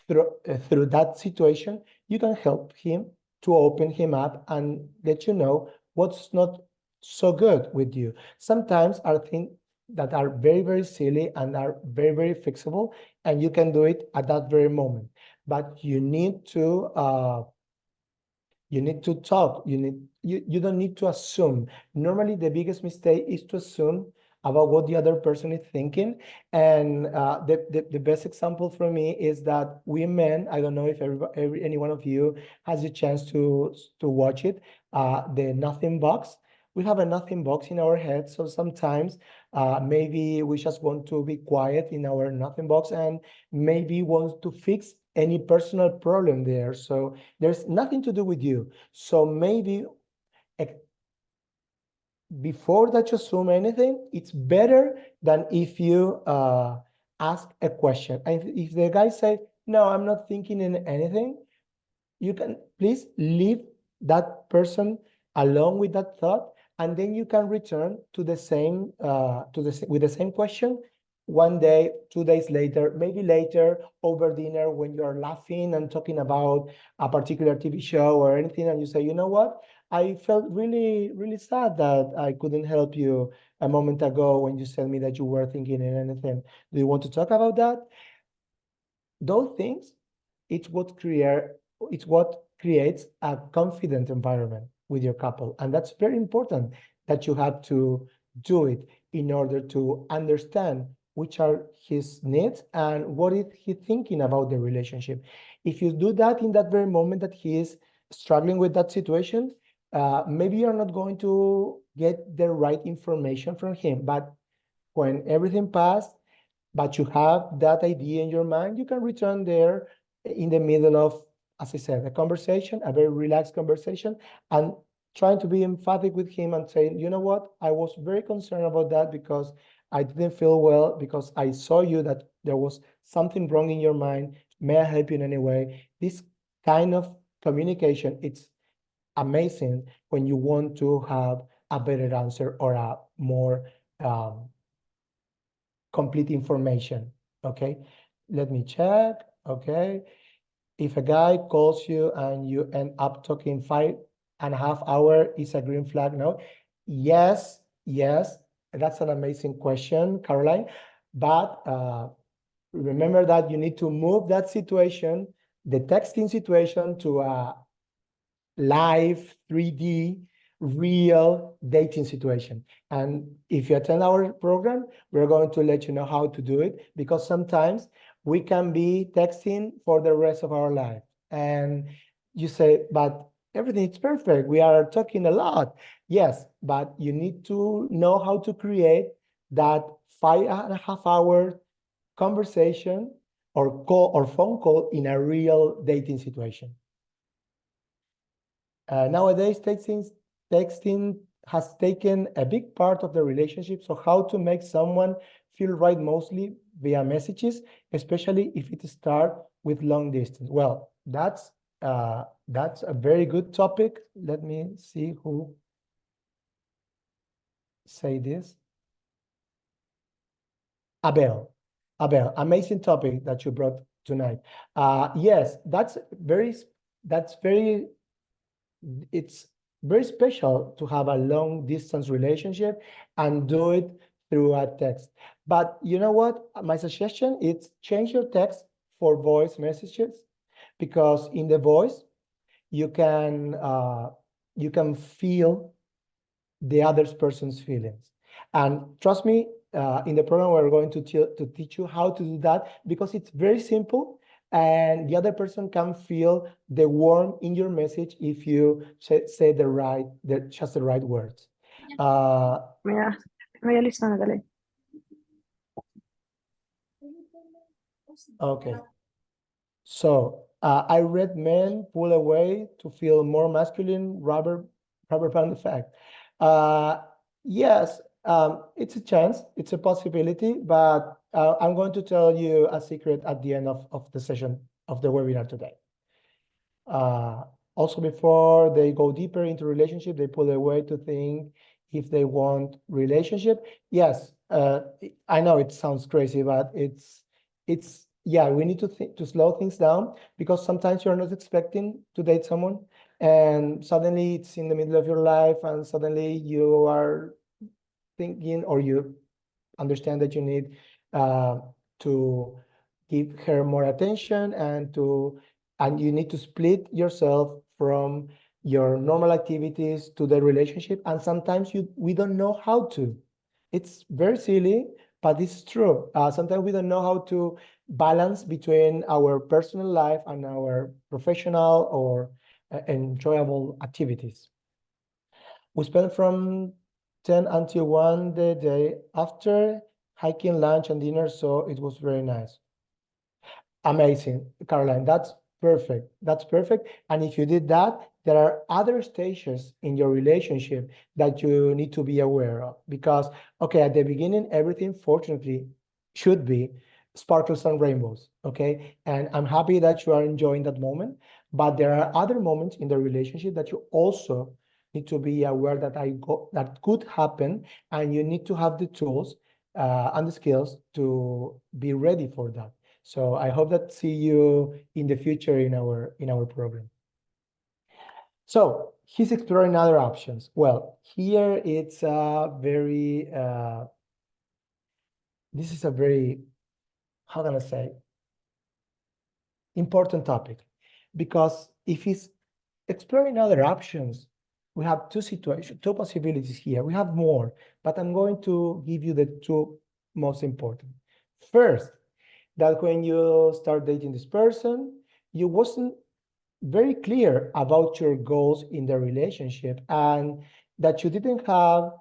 through that situation, you can help him to open him up and let you know what's not so good with you. Sometimes are things that are very, very silly and are very, very fixable, and you can do it at that very moment. But you need to talk. You don't need to assume. Normally, the biggest mistake is to assume about what the other person is thinking. And the best example for me is that we men, I don't know if any one of you has the chance to watch it, the nothing box. We have a nothing box in our head. So sometimes maybe we just want to be quiet in our nothing box, and maybe want to fix any personal problem there. So there's nothing to do with you. So maybe before that you assume anything, it's better than if you ask a question. And if the guy say, no, I'm not thinking in anything, you can please leave that person along with that thought, and then you can return to the same with the same question one day, 2 days later, maybe later over dinner when you're laughing and talking about a particular TV show or anything, and you say, you know what? I felt really, really sad that I couldn't help you a moment ago when you said me that you were thinking in anything. Do you want to talk about that? Those things, it's what creates a confident environment with your couple. And that's very important that you have to do it in order to understand which are his needs and what is he thinking about the relationship. If you do that in that very moment that he is struggling with that situation, maybe you're not going to get the right information from him. But when everything passed, but you have that idea in your mind, you can return there in the middle of, as I said, a conversation, a very relaxed conversation, and trying to be emphatic with him and saying, you know what, I was very concerned about that because I didn't feel well, because I saw you that there was something wrong in your mind. May I help you in any way? This kind of communication, it's amazing when you want to have a better answer or a more complete information. Okay, let me check. Okay, if a guy calls you and you end up talking 5.5 hours, is a green flag? No. Yes, yes, that's an amazing question, Caroline. But remember that you need to move that situation, the texting situation, to a live 3D real dating situation. And if you attend our program, we're going to let you know how to do it, because sometimes we can be texting for the rest of our life. And you say, but everything is perfect. We are talking a lot. Yes, but you need to know how to create that 5.5 hour conversation or call or phone call in a real dating situation. Nowadays, texting has taken a big part of the relationship. So how to make someone feel right mostly via messages, especially if it starts with long distance. Well, that's a very good topic. Let me see who say this. Abel, amazing topic that you brought tonight. Yes, it's very special to have a long distance relationship and do it through a text. But you know what? My suggestion is change your text for voice messages, because in the voice you can feel the other person's feelings. And trust me, in the program we're going to teach you how to do that, because it's very simple, and the other person can feel the warmth in your message if you say just the right words. Voy a lyssna, Nathalie. Okay. So I read men pull away to feel more masculine, rubber band effect. Yes, it's a chance, it's a possibility, but I'm going to tell you a secret at the end of the session of the webinar today. Also, before they go deeper into relationship, they pull away to think if they want relationship. Yes, I know it sounds crazy, but it's yeah, we need to slow things down, because sometimes you're not expecting to date someone, and suddenly it's in the middle of your life, and suddenly you are thinking, or you understand that you need to give her more attention, and you need to split yourself from your normal activities to the relationship. And sometimes we don't know how to. It's very silly, but it's true. Sometimes we don't know how to balance between our personal life and our professional or enjoyable activities. We spent from 10 until 1 the day after, hiking, lunch, and dinner, so it was very nice. Amazing, Caroline. That's perfect. That's perfect. And if you did that, there are other stages in your relationship that you need to be aware of, because, okay, at the beginning, everything fortunately should be sparkles and rainbows, okay? And I'm happy that you are enjoying that moment, but there are other moments in the relationship that you also need to be aware that that could happen, and you need to have the tools and the skills to be ready for that. So I hope that see you in the future in our program. So he's exploring other options. Well, here it's a very this is a very, how can I say, important topic, because if he's exploring other options, we have two possibilities here. We have more, but I'm going to give you the two most important. First, that when you start dating this person, you wasn't very clear about your goals in the relationship, and that you didn't have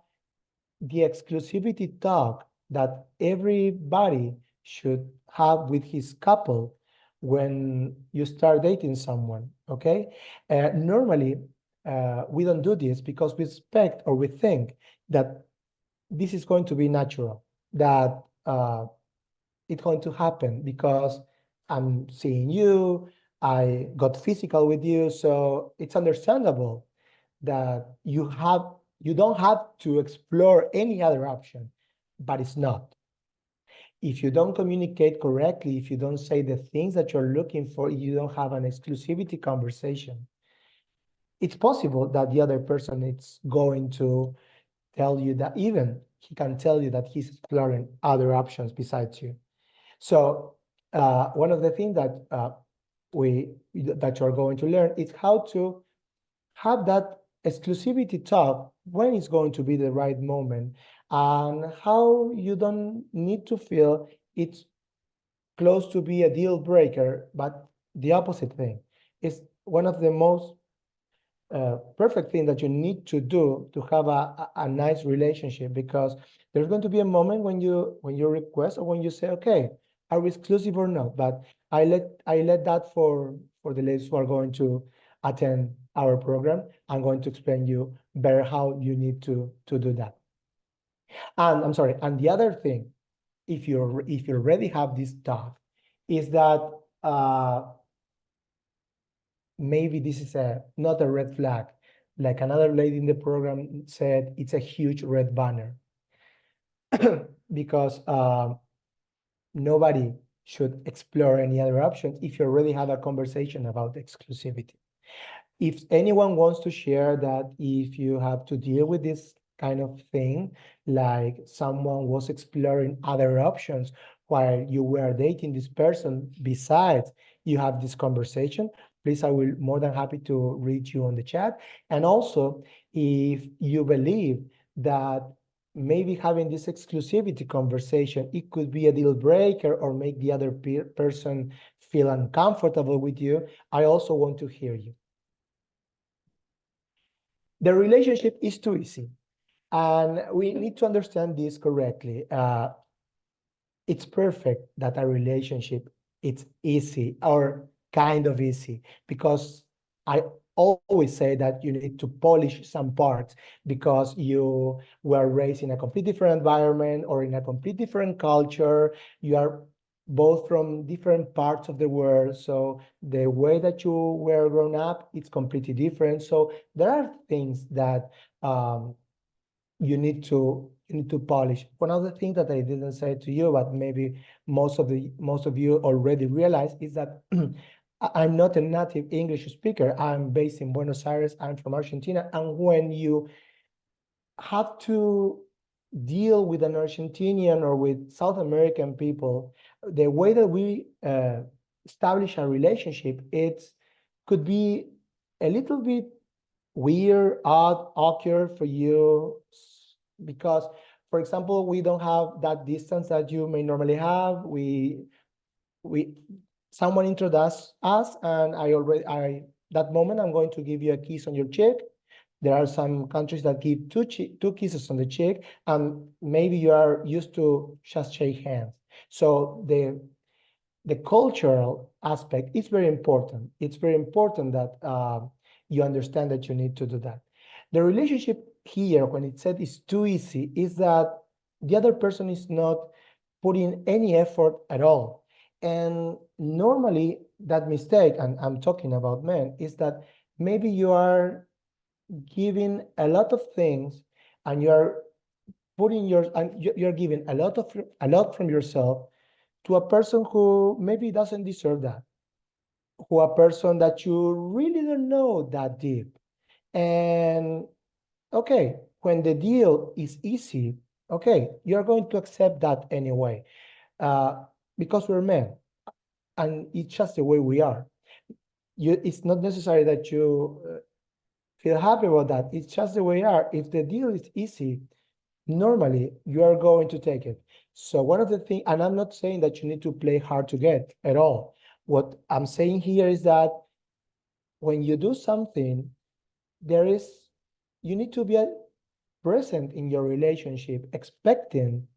the exclusivity talk that everybody should have with his couple when you start dating someone, okay? Normally, we don't do this because we expect or we think that this is going to be natural, that it's going to happen because I'm seeing you, I got physical with you, so it's understandable that you don't have to explore any other option, but it's not. If you don't communicate correctly, if you don't say the things that you're looking for, you don't have an exclusivity conversation, it's possible that the other person is going to tell you that, even he can tell you that he's exploring other options besides you. So one of the things that you're going to learn is how to have that exclusivity talk when it's going to be the right moment, and how you don't need to feel it's close to be a deal breaker, but the opposite thing is one of the most perfect thing that you need to do to have a nice relationship, because there's going to be a moment when you request or when you say, okay, are we exclusive or not? But I let that for the ladies who are going to attend our program. I'm going to explain you better how you need to do that. And I'm sorry, and the other thing, if you already have this thought, is that maybe this is not a red flag. Like another lady in the program said, it's a huge red banner. Because nobody should explore any other options if you already had a conversation about exclusivity. If anyone wants to share that, if you have to deal with this kind of thing, like someone was exploring other options while you were dating this person, besides you have this conversation, please, I will more than happy to read you on the chat. And also, if you believe that maybe having this exclusivity conversation, it could be a deal breaker or make the other person feel uncomfortable with you, I also want to hear you. The relationship is too easy, and we need to understand this correctly. It's perfect that a relationship, it's easy or kind of easy, because I always say that you need to polish some parts because you were raised in a completely different environment or in a completely different culture. You are both from different parts of the world, so the way that you were grown up, it's completely different. So there are things that you need to polish. One other thing that I didn't say to you, but maybe most of you already realize, is that I'm not a native English speaker. I'm based in Buenos Aires. I'm from Argentina. And when you have to deal with an Argentinian or with South American people, the way that we establish a relationship, it could be a little bit weird, odd, awkward for you, because, for example, we don't have that distance that you may normally have. Someone introduced us, and that moment I'm going to give you a kiss on your cheek. There are some countries that give two kisses on the cheek, and maybe you are used to just shake hands. So the cultural aspect is very important. It's very important that you understand that you need to do that. The relationship here, when it said it's too easy, is that the other person is not putting any effort at all. And normally that mistake, and I'm talking about men, is that maybe you are giving a lot of things, and you're you're giving a lot from yourself to a person who maybe doesn't deserve that, who a person that you really don't know that deep. And okay, when the deal is easy, okay, you're going to accept that anyway, because we're men, and it's just the way we are. It's not necessary that you feel happy about that. It's just the way you are. If the deal is easy, normally you are going to take it. So one of the things, and I'm not saying that you need to play hard to get at all. What I'm saying here is that when you do something, you need to be present in your relationship, expecting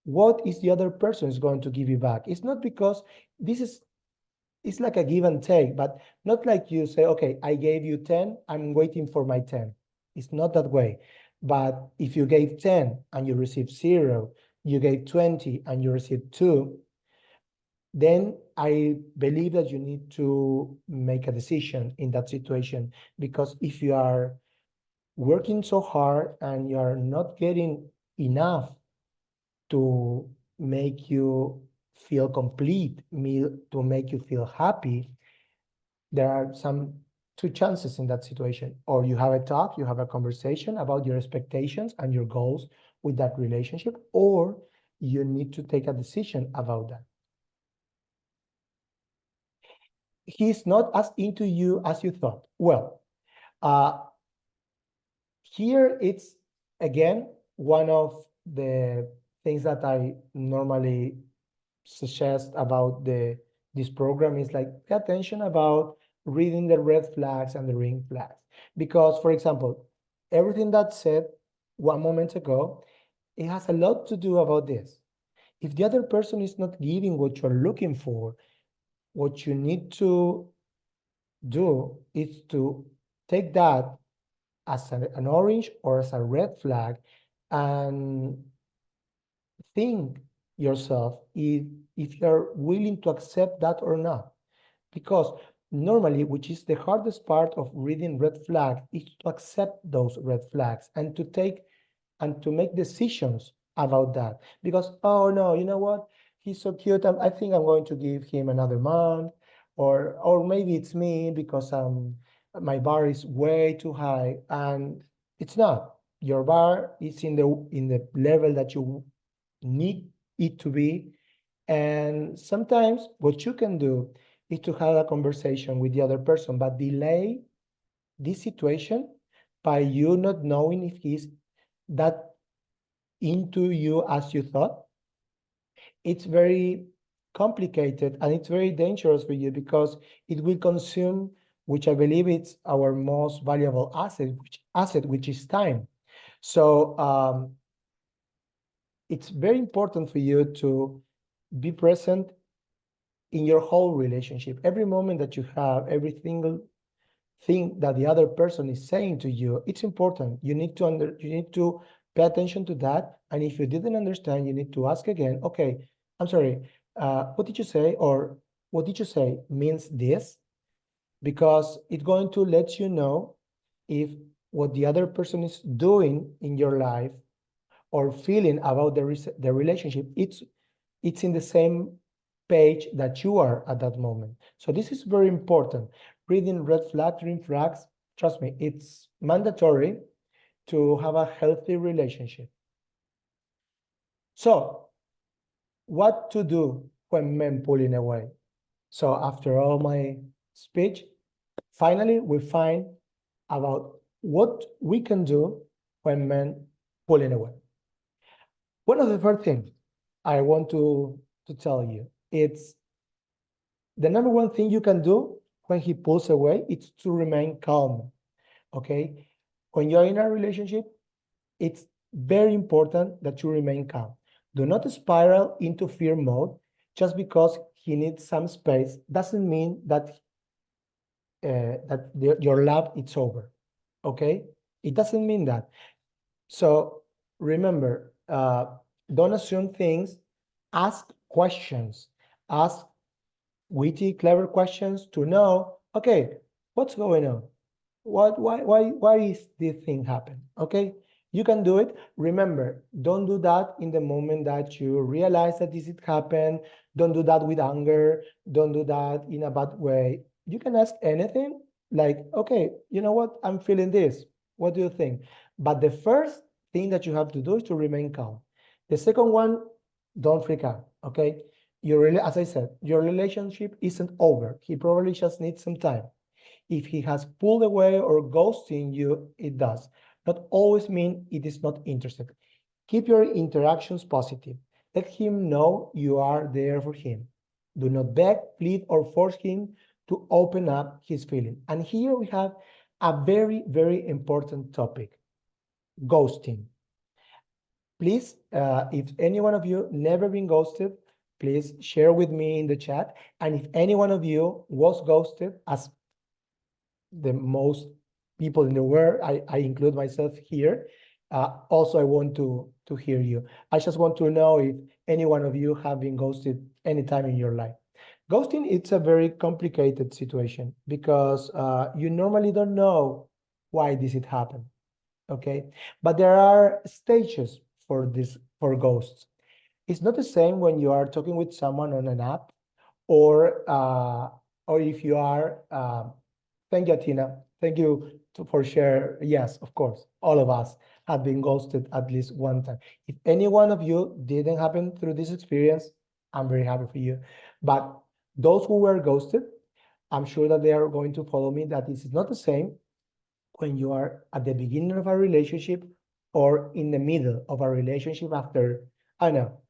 what is the other person is going to give you back. It's not because it's like a give and take, but not like you say, okay, I gave you 10, I'm waiting for my 10. It's not that way. But if you gave 10 and you receive 0, you gave 20 and you receive 2, then I believe that you need to make a decision in that situation. Because if you are working so hard and you are not getting enough to make you feel complete, to make you feel happy, there are two chances in that situation. Or you have a talk, you have a conversation about your expectations and your goals with that relationship, or you need to take a decision about that. He's not as into you as you thought. Well, here it's again one of the things that I normally suggest about this program is like pay attention about reading the red flags and the green flags. Because, for example, everything that said one moment ago, it has a lot to do about this. If the other person is not giving what you're looking for, what you need to do is to take that as an orange or as a red flag and think yourself if you're willing to accept that or not. Because normally, which is the hardest part of reading red flag, is to accept those red flags and to make decisions about that. Because, oh no, you know what? He's so cute. I think I'm going to give him another month. Or maybe it's me because my bar is way too high. And it's not. Your bar is in the level that you need it to be. And sometimes what you can do is to have a conversation with the other person, but delay this situation by you not knowing if he's that into you as you thought. It's very complicated and it's very dangerous for you because it will consume, which I believe it's our most valuable asset, which is time. So it's very important for you to be present in your whole relationship. Every moment that you have, every single thing that the other person is saying to you, it's important. You need to pay attention to that. And if you didn't understand, you need to ask again, okay, I'm sorry, what did you say? Or what did you say means this? Because it's going to let you know if what the other person is doing in your life or feeling about the relationship, it's in the same page that you are at that moment. So this is very important. Reading red flags, green flags, trust me, it's mandatory to have a healthy relationship. So what to do when men pulling away? So after all my speech, finally we find about what we can do when men pulling away. One of the first things I want to tell you, it's the number one thing you can do when he pulls away, it's to remain calm, okay? When you're in a relationship, it's very important that you remain calm. Do not spiral into fear mode just because he needs some space. Doesn't mean that your love is over, okay? It doesn't mean that. So remember, don't assume things. Ask questions. Ask witty, clever questions to know, okay, what's going on? why is this thing happen? Okay, you can do it. Remember, don't do that in the moment that you realize that this had happened. Don't do that with anger. Don't do that in a bad way. You can ask anything like, okay, you know what? I'm feeling this. What do you think? But the first thing that you have to do is to remain calm. The second one, don't freak out. Okay, as I said, your relationship isn't over. He probably just needs some time. If he has pulled away or ghosting you, it does not always mean it is not interested. Keep your interactions positive. Let him know you are there for him. Do not beg, plead, or force him to open up his feeling. And here we have a very, very important topic, ghosting. Please, if any one of you never been ghosted, please share with me in the chat. And if any one of you was ghosted, as the most people in the world, I include myself here. Also, I want to hear you. I just want to know if any one of you have been ghosted anytime in your life. Ghosting, it's a very complicated situation because you normally don't know why this had happened. Okay, but there are stages for ghosts. It's not the same when you are talking with someone on an app or if you are thank you, Tina. Thank you for share. Yes, of course, all of us have been ghosted at least one time. If any one of you didn't happen through this experience, I'm very happy for you. But those who were ghosted, I'm sure that they are going to follow me that this is not the same when you are at the beginning of a relationship or in the middle of a relationship after, I don't know,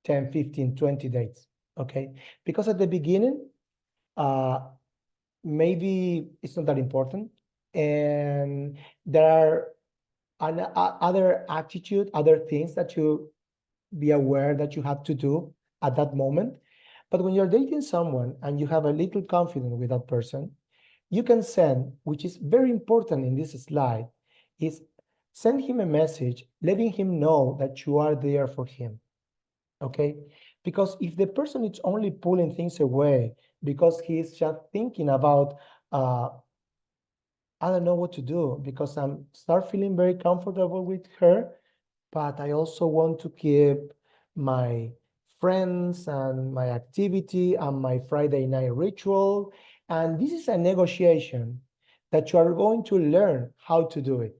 10, 15, 20 dates. Okay, because at the beginning, maybe it's not that important, and there are other attitude, other things that you be aware that you have to do at that moment. But when you're dating someone and you have a little confidence with that person, you can send, which is very important in this slide, is send him a message letting him know that you are there for him. Okay, because if the person is only pulling things away because he's just thinking about I don't know what to do because I'm start feeling very comfortable with her, but I also want to keep my friends and my activity and my Friday night ritual. And this is a negotiation that you are going to learn how to do it.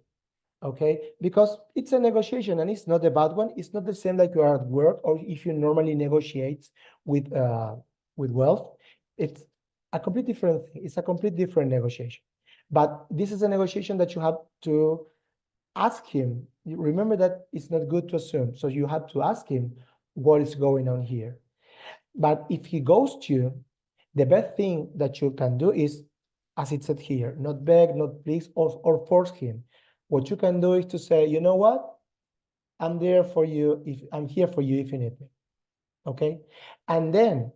Okay, because it's a negotiation and it's not a bad one. It's not the same like you are at work or if you normally negotiate with wealth. It's a complete different thing. It's a complete different negotiation. But this is a negotiation that you have to ask him. Remember that it's not good to assume. So you have to ask him what is going on here. But if he ghosts you, the best thing that you can do is, as it said here, not beg, not please, or force him. What you can do is to say, you know what? I'm there for you if I'm here for you if you need me. Okay? And then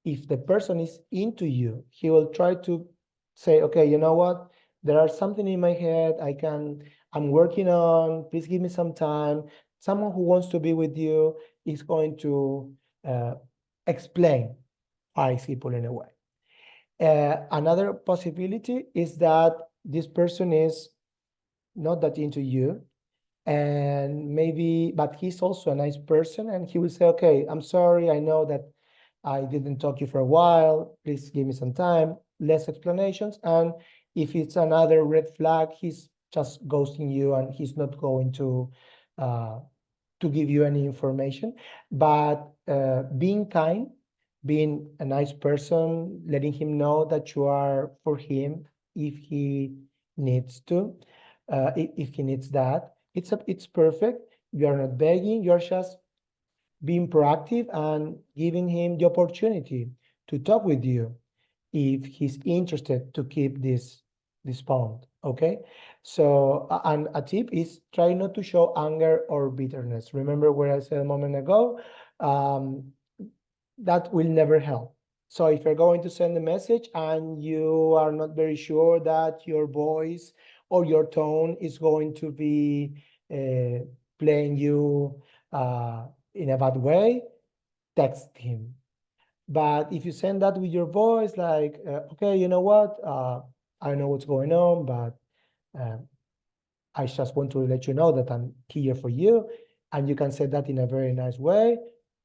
if the person is into you, he will try to say, okay, you know what? There are something in my head I'm working on. Please give me some time. Someone who wants to be with you is going to explain why he's pulling away. Another possibility is that this person is not that into you and maybe, but he's also a nice person and he will say, okay, I'm sorry. I know that I didn't talk to you for a while. Please give me some time, less explanations. And if it's another red flag, he's just ghosting you and he's not going to give you any information. But being kind, being a nice person, letting him know that you are for him if he needs to, if he needs that, it's perfect. You are not begging, you're just being proactive and giving him the opportunity to talk with you if he's interested to keep this bond. Okay, so and a tip is try not to show anger or bitterness. Remember what I said a moment ago, that will never help. So if you're going to send a message and you are not very sure that your voice or your tone is going to be playing you in a bad way, text him. But if you send that with your voice, like, okay, you know what? I know what's going on, but I just want to let you know that I'm here for you. And you can say that in a very nice way.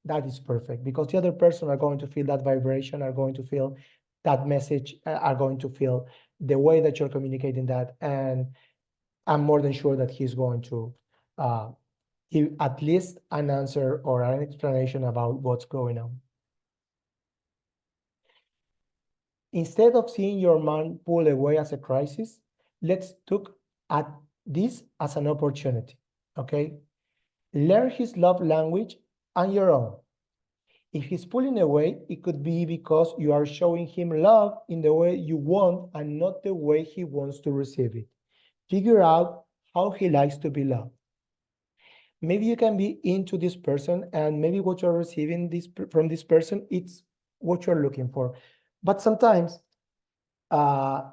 That is perfect, because the other person are going to feel that vibration, are going to feel that message, are going to feel the way that you're communicating that. And I'm more than sure that he's going to give at least an answer or an explanation about what's going on. Instead of seeing your man pull away as a crisis, let's look at this as an opportunity, okay? Learn his love language and your own. If he's pulling away, it could be because you are showing him love in the way you want and not the way he wants to receive it. Figure out how he likes to be loved. Maybe you can be into this person, and maybe what you're receiving from this person, it's what you're looking for. But sometimes the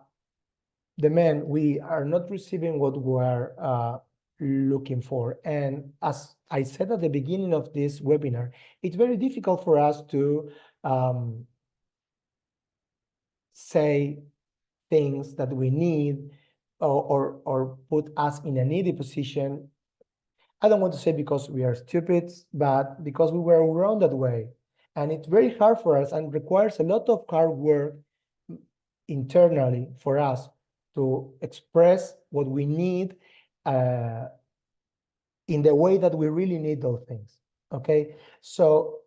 men, we are not receiving what we're looking for. And as I said at the beginning of this webinar, it's very difficult for us to say things that we need, or put us in a needy position. I don't want to say because we are stupid, but because we were around that way. And it's very hard for us and requires a lot of hard work internally for us to express what we need in the way that we really need those things. Okay, so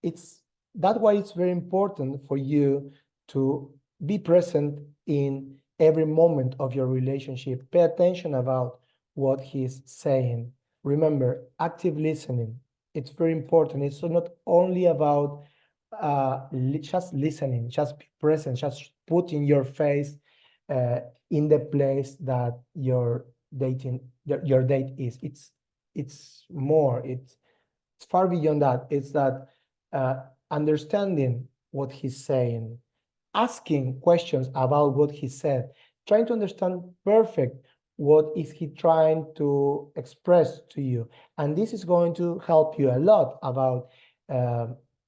that's why it's very important for you to be present in every moment of your relationship. Pay attention about what he's saying. Remember, active listening. It's very important. It's not only about just listening, just be present, just putting your face in the place that your date is. It's more. It's far beyond that. It's that understanding what he's saying, asking questions about what he said, trying to understand perfect what is he trying to express to you. And this is going to help you a lot about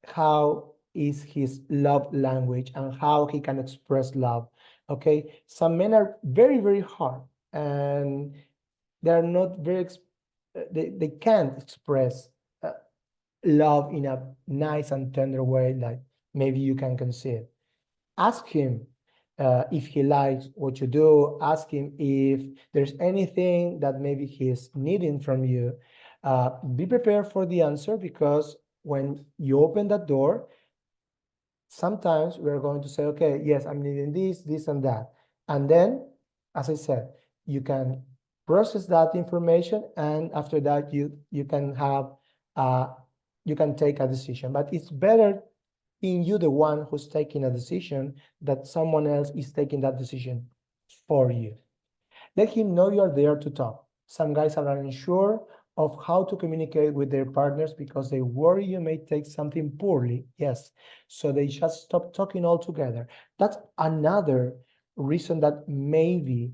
how is his love language and how he can express love. Okay, some men are very, very hard, and they're not very they can't express love in a nice and tender way like maybe you can conceive. Ask him if he likes what you do. Ask him if there's anything that maybe he's needing from you. Be prepared for the answer, because when you open that door, sometimes we're going to say, okay, yes, I'm needing this, and that. And then, as I said, you can process that information, and after that, you can have, you can take a decision. But it's better being you the one who's taking a decision that someone else is taking that decision for you. Let him know you're there to talk. Some guys are unsure of how to communicate with their partners because they worry you may take something poorly. Yes, so they just stop talking altogether. That's another reason that maybe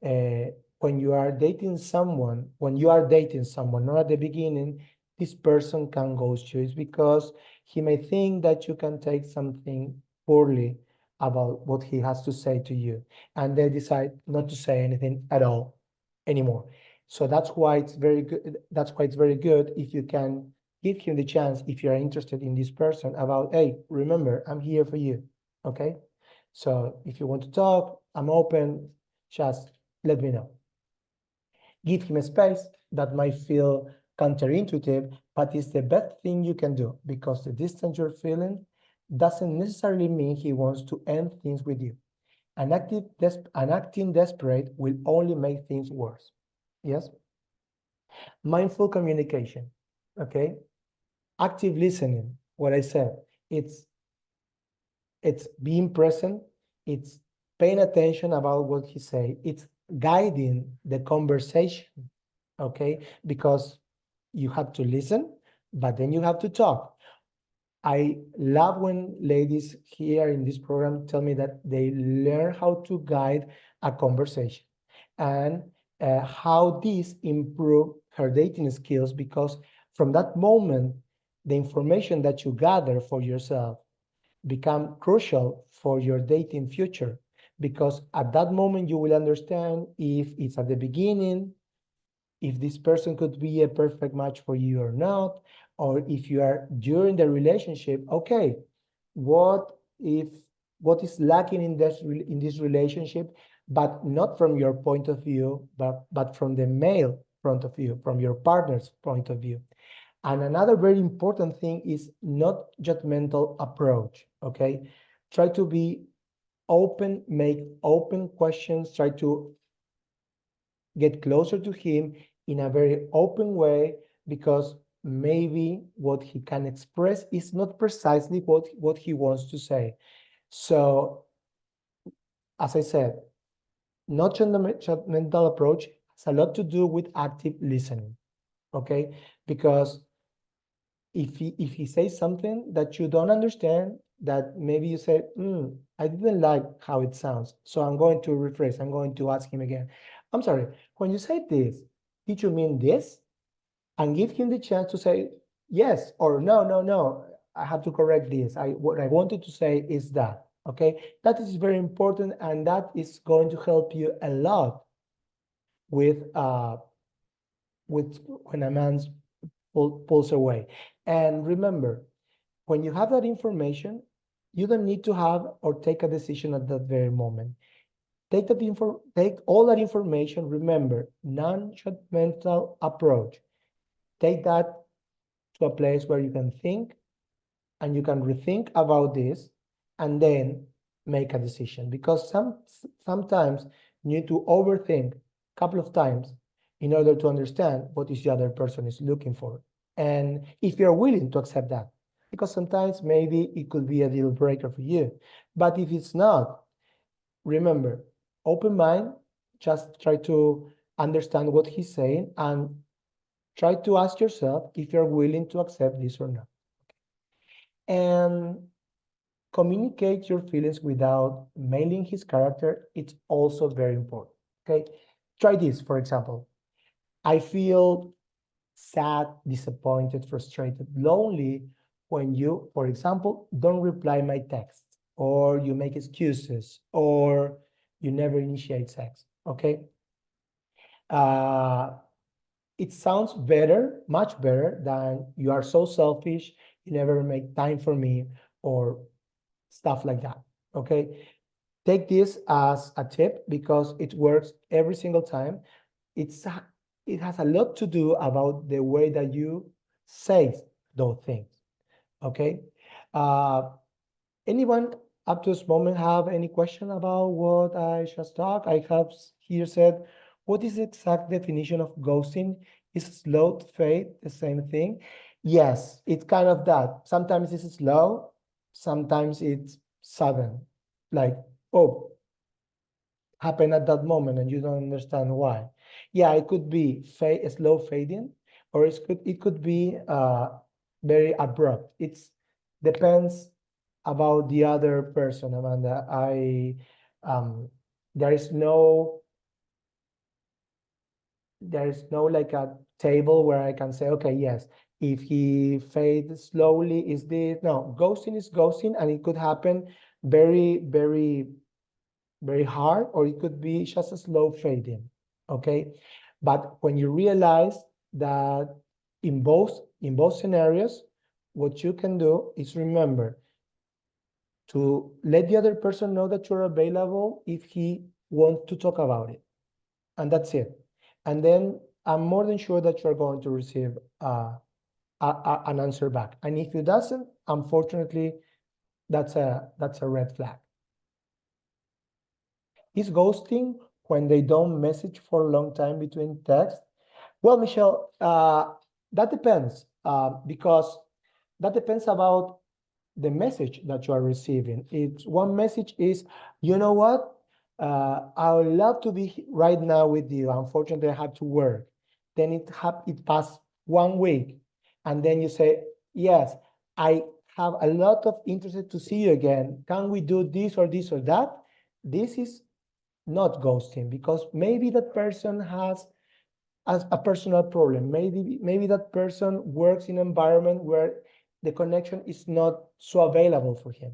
when you are dating someone, not at the beginning, this person can ghost you. It's because he may think that you can take something poorly about what he has to say to you, and they decide not to say anything at all anymore. So that's why it's very good. That's why it's very good if you can give him the chance, if you're interested in this person, about, hey, remember, I'm here for you. Okay, so if you want to talk, I'm open. Just let me know. Give him a space. That might feel counterintuitive, but it's the best thing you can do, because the distance you're feeling doesn't necessarily mean he wants to end things with you. And acting desperate will only make things worse. Yes? Mindful communication. Okay? Active listening. What I said, it's being present, it's paying attention about what he say, it's guiding the conversation. Okay? Because you have to listen, but then you have to talk. I love when ladies here in this program tell me that they learn how to guide a conversation, and how this improve her dating skills, because from that moment, the information that you gather for yourself become crucial for your dating future, because at that moment you will understand if it's at the beginning, if this person could be a perfect match for you or not, or if you are during the relationship, okay, what is lacking in this relationship, but not from your point of view, but from the male point of view, from your partner's point of view. And another very important thing is not judgmental approach, okay? Try to be open, make open questions, try to get closer to him in a very open way, because maybe what he can express is not precisely what he wants to say. So, as I said, not judgmental approach has a lot to do with active listening, okay? Because if he says something that you don't understand, that maybe you say, I didn't like how it sounds, so I'm going to rephrase, I'm going to ask him again. I'm sorry, when you say this, did you mean this? And give him the chance to say yes or no, I have to correct this. What I wanted to say is that, okay? That is very important, and that is going to help you a lot with when a man pulls away. And remember, when you have that information, you don't need to have or take a decision at that very moment. Take all that information. Remember, non-judgmental approach. Take that to a place where you can think and you can rethink about this and then make a decision. Because sometimes you need to overthink a couple of times in order to understand what is the other person is looking for. And if you're willing to accept that, because sometimes maybe it could be a deal breaker for you. But if it's not, remember, open mind, just try to understand what he's saying and try to ask yourself if you're willing to accept this or not. And communicate your feelings without mailing his character. It's also very important, okay? Try this, for example. I feel sad, disappointed, frustrated, lonely when you, for example, don't reply my texts, or you make excuses, or you never initiate sex, okay? It sounds better, much better than you are so selfish, you never make time for me, or stuff like that, okay? Take this as a tip because it works every single time. It has a lot to do about the way that you say those things, okay? Anyone up to this moment have any question about what I just talked? I have here said, what is the exact definition of ghosting? Is slow fade the same thing? Yes, it's kind of that. Sometimes it's slow, sometimes it's sudden. Like, oh, happen at that moment and you don't understand why. Yeah, it could be slow fading, or it could be very abrupt. It depends about the other person, Amanda. There is no like a table where I can say, okay, yes, if he fades slowly, is this? No, ghosting is ghosting, and it could happen very, very, very hard, or it could be just a slow fading, okay? But when you realize that in both scenarios, what you can do is remember to let the other person know that you're available if he wants to talk about it. And that's it. And then I'm more than sure that you're going to receive an answer back. And if it doesn't, unfortunately, that's a red flag. Is ghosting when they don't message for a long time between texts? Well, Michelle, that depends, because that depends about the message that you are receiving. If one message is, you know what, I would love to be right now with you. Unfortunately, I have to work. Then it passed 1 week, and then you say, yes, I have a lot of interest to see you again. Can we do this or this or that? This is not ghosting, because maybe that person has a personal problem. Maybe that person works in an environment where the connection is not so available for him.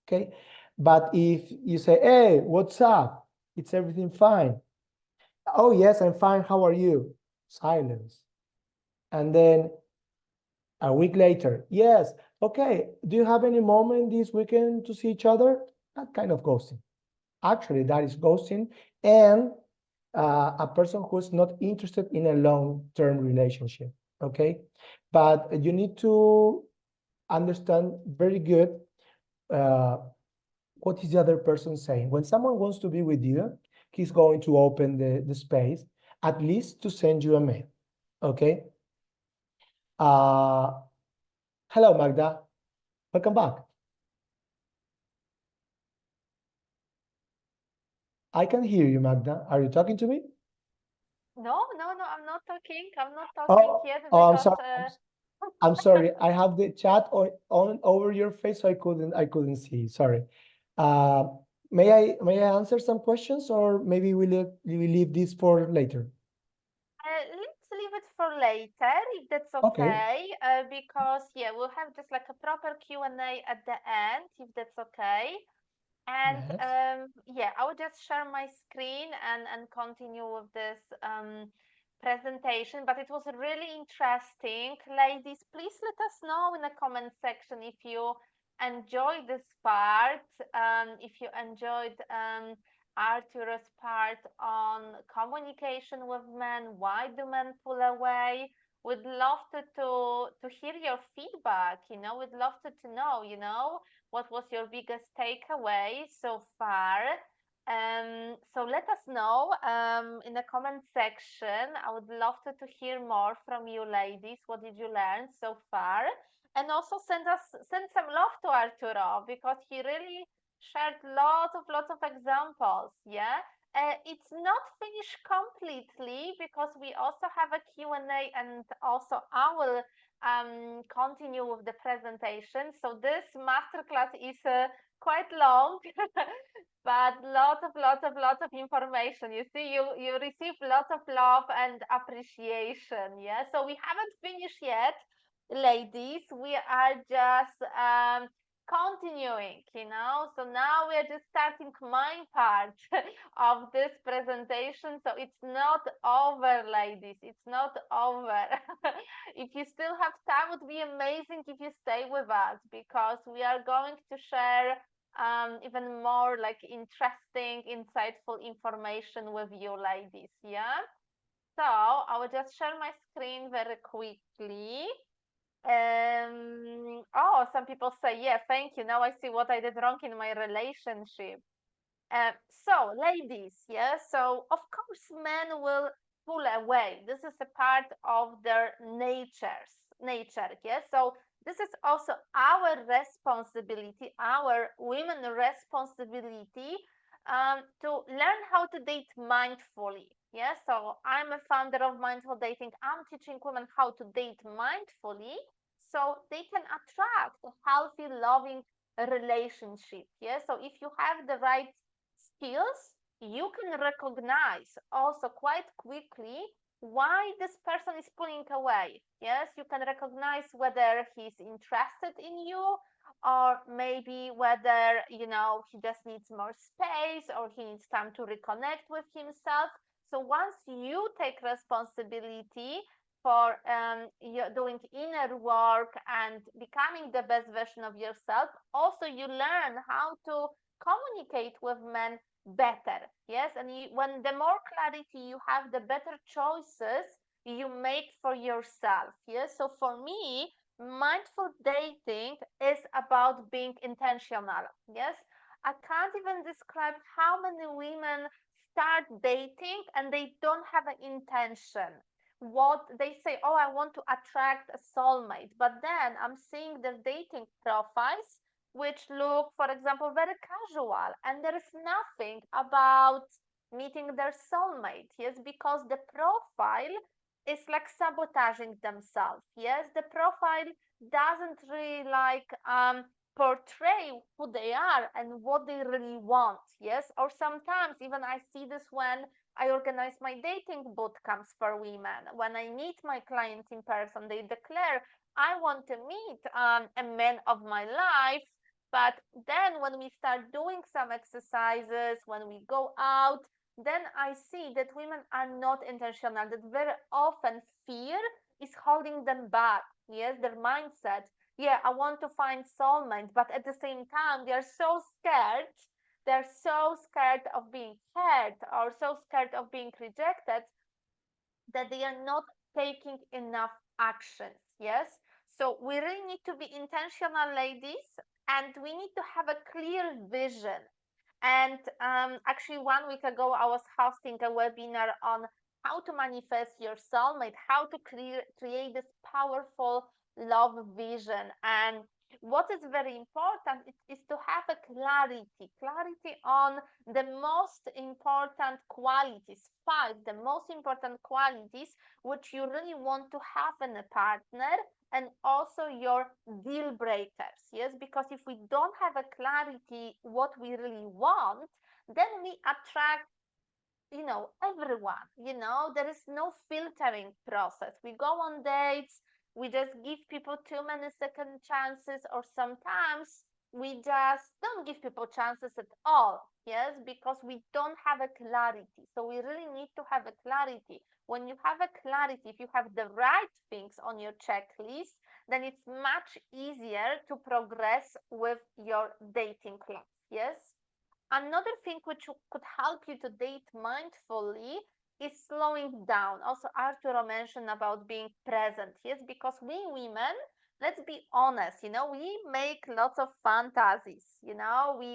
Okay, But if you say, hey, what's up? It's everything fine. Oh, yes, I'm fine. How are you? Silence. And then a week later, yes, okay, do you have any moment this weekend to see each other? That kind of ghosting. Actually, that is ghosting, and a person who's not interested in a long-term relationship. Okay, but you need to understand very good uh, what is the other person saying. When someone wants to be with you, he's going to open the space at least to send you a mail. Okay. Uh, Hello, Magda. Welcome back. I can hear you, Magda. Are you talking to me? No, no, no, I'm not talking. I'm not talking Oh, yet oh, I'm because sorry. I'm sorry. I have the chat on over your face, so I couldn't see. Sorry. Uh, may I answer some questions, or maybe we leave this for later? let's leave it for later if that's Okay. okay. Because yeah, we'll have just like a proper Q&A at the end if that's okay. And Yes. yeah, I will just share my screen and continue with this presentation. But it was really interesting. Ladies, please let us know in the comment section if you enjoyed this part, if you enjoyed Arturo's part on communication with men, why do men pull away? We'd love to hear your feedback, we'd love to know, what was your biggest takeaway so far? So let us know in the comment section. I would love to hear more from you ladies. What did you learn so far? And also send some love to Arturo because he really shared lots of examples. Yeah. It's not finished completely because we also have a Q&A and also I will continue with the presentation. So this masterclass is quite long, but lots of information. You see, you receive lots of love and appreciation. Yeah. So we haven't finished yet, ladies. We are just continuing. So now we are just starting my part of this presentation. So it's not over, ladies. It's not over. If you still have time, it would be amazing if you stay with us because we are going to share even more like interesting, insightful information with you, ladies. Yeah. So I will just share my screen very quickly. Oh, some people say, yeah, thank you. Now I see what I did wrong in my relationship. So, ladies, yeah, so of course, men will pull away. This is a part of their nature, yeah. So, this is also our responsibility, our women responsibility, to learn how to date mindfully. Yeah, so I'm a founder of Mindful Dating. I'm teaching women how to date mindfully so they can attract a healthy, loving relationship. Yeah, so if you have the right skills, you can recognize also quite quickly why this person is pulling away. Yes, you can recognize whether he's interested in you or maybe whether he just needs more space or he needs time to reconnect with himself. So once you take responsibility for doing inner work and becoming the best version of yourself, also you learn how to communicate with men better. Yes, and when the more clarity you have, the better choices you make for yourself. Yes, so for me, mindful dating is about being intentional. Yes, I can't even describe how many women start dating and they don't have an intention. What they say, oh, I want to attract a soulmate, but then I'm seeing their dating profiles which look, for example, very casual, and there is nothing about meeting their soulmate. Yes, because the profile is like sabotaging themselves. Yes, the profile doesn't really like portray who they are and what they really want. Yes, or sometimes even I see this when I organize my dating boot camps for women. When I meet my clients in person, they declare, I want to meet a man of my life, But then when we start doing some exercises, when we go out, then I see that women are not intentional, that very often fear is holding them back. Yes, their mindset. Yeah, I want to find soulmate, but at the same time, they are so scared. They're so scared of being hurt or so scared of being rejected that they are not taking enough actions. Yes. So we really need to be intentional, ladies, and we need to have a clear vision. And actually, 1 week ago, I was hosting a webinar on how to manifest your soulmate, how to create this powerful love vision. And what is very important is to have a clarity on the most important qualities, 5, the most important qualities which you really want to have in a partner, and also your deal breakers. Yes, because if we don't have a clarity what we really want, then we attract everyone. There is no filtering process. We go on dates, we just give people too many second chances, or sometimes we just don't give people chances at all. Yes, because we don't have a clarity. So we really need to have a clarity. When you have a clarity, if you have the right things on your checklist, then it's much easier to progress with your dating life. Yes. Another thing which could help you to date mindfully is slowing down. Also, Arturo mentioned about being present. Yes, because we women, let's be honest, we make lots of fantasies. We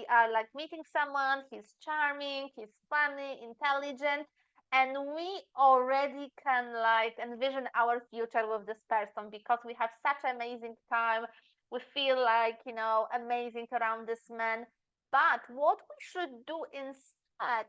are like meeting someone, he's charming, he's funny, intelligent, and we already can like envision our future with this person because we have such amazing time. We feel like, amazing around this man. But what we should do instead,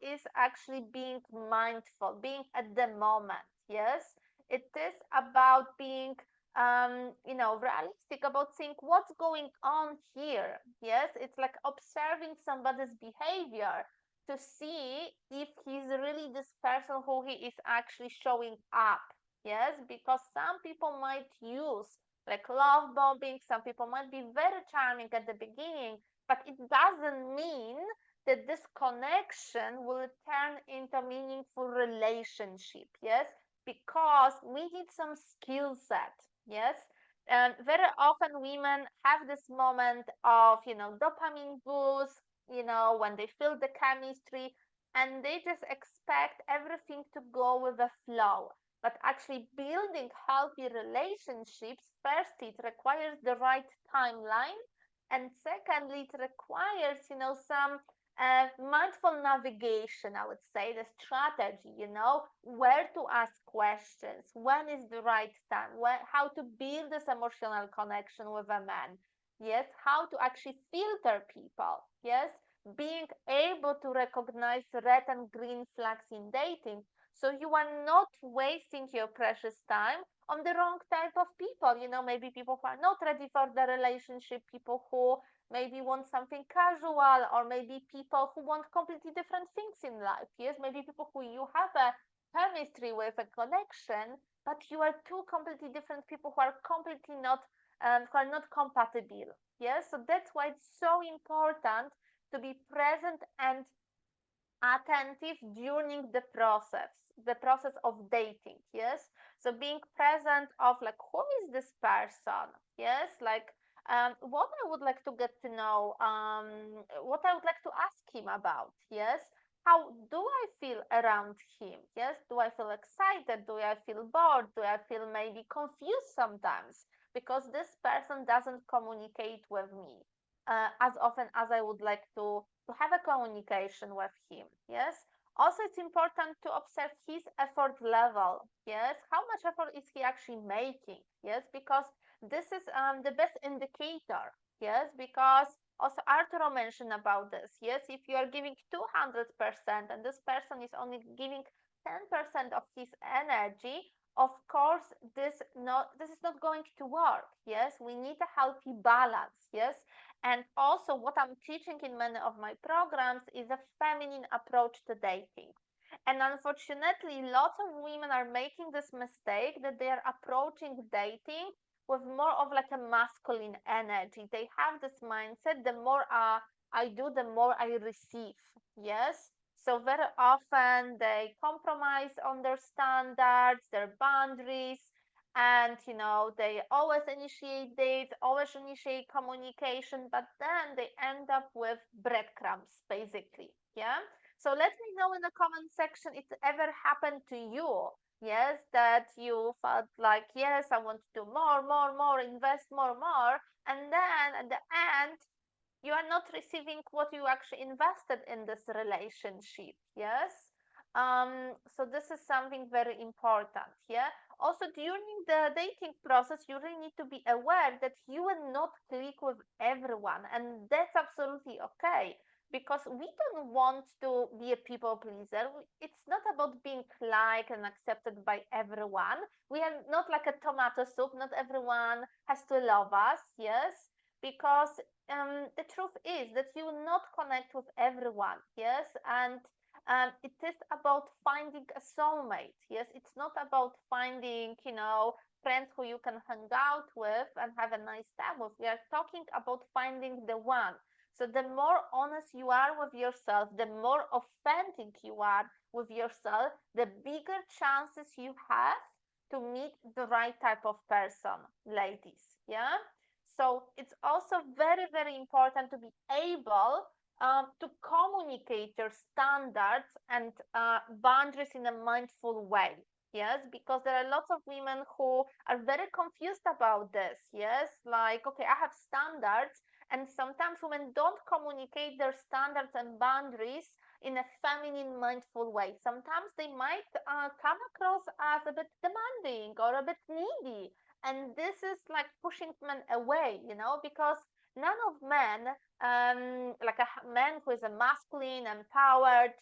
is actually being mindful, being at the moment. Yes, it is about being, realistic about seeing what's going on here. Yes, it's like observing somebody's behavior to see if he's really this person who he is actually showing up. Yes, because some people might use like love bombing, some people might be very charming at the beginning, but it doesn't mean that this connection will turn into a meaningful relationship. Yes, because we need some skill set. Yes, and very often women have this moment of dopamine boost, when they feel the chemistry, and they just expect everything to go with the flow. But actually building healthy relationships, first it requires the right timeline, and secondly it requires some mindful navigation. I would say the strategy, where to ask questions, when is the right time, how to build this emotional connection with a man. Yes, how to actually filter people. Yes, being able to recognize red and green flags in dating, so you are not wasting your precious time on the wrong type of people. Maybe people who are not ready for the relationship, people who maybe want something casual, or maybe people who want completely different things in life. Yes, maybe people who you have a chemistry with, a connection, but you are two completely different people who are completely not who are not compatible. Yes, so that's why it's so important to be present and attentive during the process of dating. Yes, so being present of like, who is this person. Yes, like what I would like to get to know, what I would like to ask him about. Yes, how do I feel around him. Yes, do I feel excited, do I feel bored, do I feel maybe confused sometimes because this person doesn't communicate with me as often as I would like to have a communication with him. Yes, also it's important to observe his effort level. Yes, how much effort is he actually making. Yes, because this is the best indicator. Yes, because also Arturo mentioned about this. Yes, if you are giving 200% and this person is only giving 10% of his energy, of course this is not going to work. Yes, we need a healthy balance. Yes, and also, what I'm teaching in many of my programs is a feminine approach to dating. And unfortunately, lots of women are making this mistake that they are approaching dating with more of like a masculine energy. They have this mindset, the more I do, the more I receive. Yes. So very often they compromise on their standards, their boundaries, and they always initiate dates, always initiate communication, but then they end up with breadcrumbs, basically. Yeah. So let me know in the comment section if it ever happened to you. Yes, that you felt like, yes, I want to do more, invest more, and then at the end you are not receiving what you actually invested in this relationship. Yes. So this is something very important. Yeah. Also, during the dating process, you really need to be aware that you will not click with everyone, and that's absolutely okay, because we don't want to be a people pleaser. It's not about being liked and accepted by everyone. We are not like a tomato soup. Not everyone has to love us. Yes. Because the truth is that you will not connect with everyone. Yes. And it is about finding a soulmate. Yes. It's not about finding, friends who you can hang out with and have a nice time with. We are talking about finding the one. So the more honest you are with yourself, the more authentic you are with yourself, the bigger chances you have to meet the right type of person, ladies. Yeah. So it's also very, very important to be able to communicate your standards and boundaries in a mindful way. Yes, because there are lots of women who are very confused about this. Yes, like, okay, I have standards, and sometimes women don't communicate their standards and boundaries in a feminine, mindful way. Sometimes they might come across as a bit demanding or a bit needy, and this is like pushing men away, because none of men, like a man who is a masculine, empowered,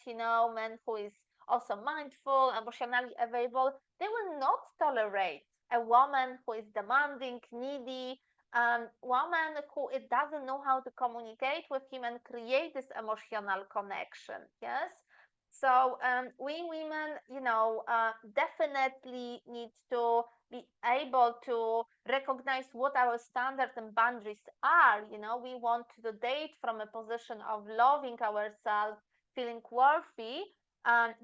man who is also mindful, emotionally available, they will not tolerate a woman who is demanding, needy, woman who it doesn't know how to communicate with him and create this emotional connection. Yes. So we women, definitely need to be able to recognize what our standards and boundaries are. We want to date from a position of loving ourselves, feeling worthy.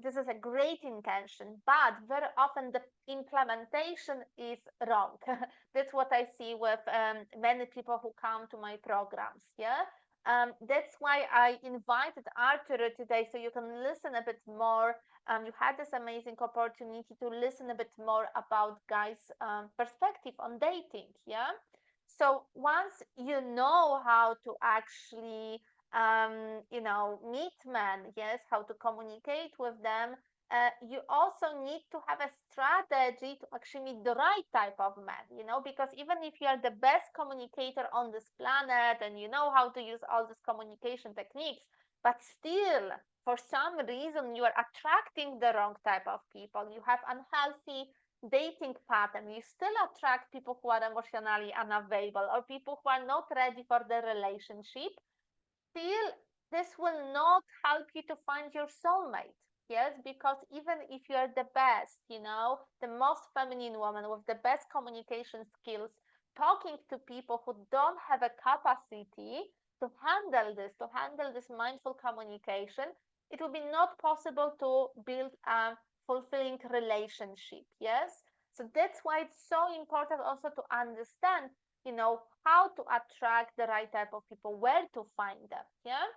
This is a great intention, but very often the implementation is wrong. That's what I see with many people who come to my programs. Yeah. That's why I invited Arturo today, so you can listen a bit more. You had this amazing opportunity to listen a bit more about guys' perspective on dating. Yeah. So once you know how to actually, meet men, yes, how to communicate with them, you also need to have a strategy to actually meet the right type of man, because even if you are the best communicator on this planet and you know how to use all these communication techniques, but still, for some reason, you are attracting the wrong type of people, you have unhealthy dating pattern, you still attract people who are emotionally unavailable or people who are not ready for the relationship, still this will not help you to find your soulmate. Yes, because even if you are the best, the most feminine woman with the best communication skills, talking to people who don't have a capacity to handle this mindful communication, it will be not possible to build a fulfilling relationship. Yes. So that's why it's so important also to understand, how to attract the right type of people, where to find them. Yeah.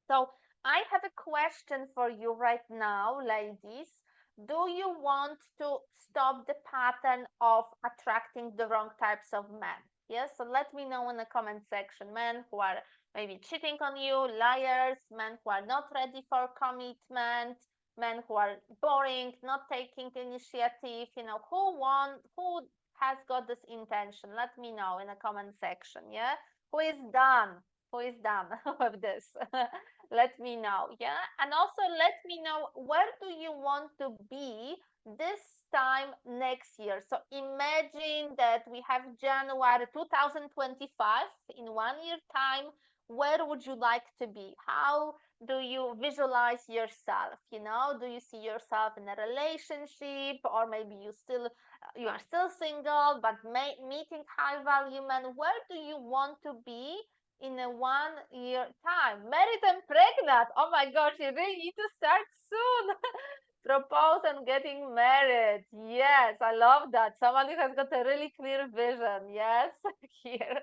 So I have a question for you right now, ladies. Do you want to stop the pattern of attracting the wrong types of men? Yes, so let me know in the comment section. Men who are maybe cheating on you, liars, men who are not ready for commitment, men who are boring, not taking initiative, who has got this intention? Let me know in the comment section. Yeah, who is done? Who is done with this? Let me know. Yeah. And also let me know, where do you want to be this time next year? So imagine that we have January 2025. In 1 year time, where would you like to be? How do you visualize yourself? Do you see yourself in a relationship, or maybe you are still single but meeting high value men? Where do you want to be in a 1 year time? Married and pregnant. Oh my gosh, you really need to start soon. Propose and getting married. Yes, I love that. Someone who has got a really clear vision. Yes, here.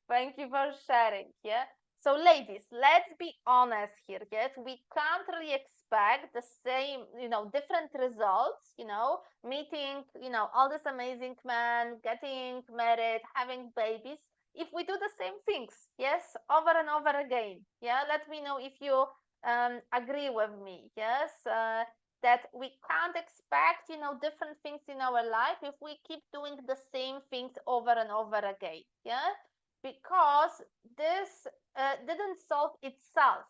Thank you for sharing. Yeah. So, ladies, let's be honest here. Yes, we can't really expect the same, different results, meeting, all these amazing men, getting married, having babies, if we do the same things. Yes, over and over again. Yeah. Let me know if you agree with me. Yes. That we can't expect, different things in our life if we keep doing the same things over and over again. Yeah. Because this didn't solve itself.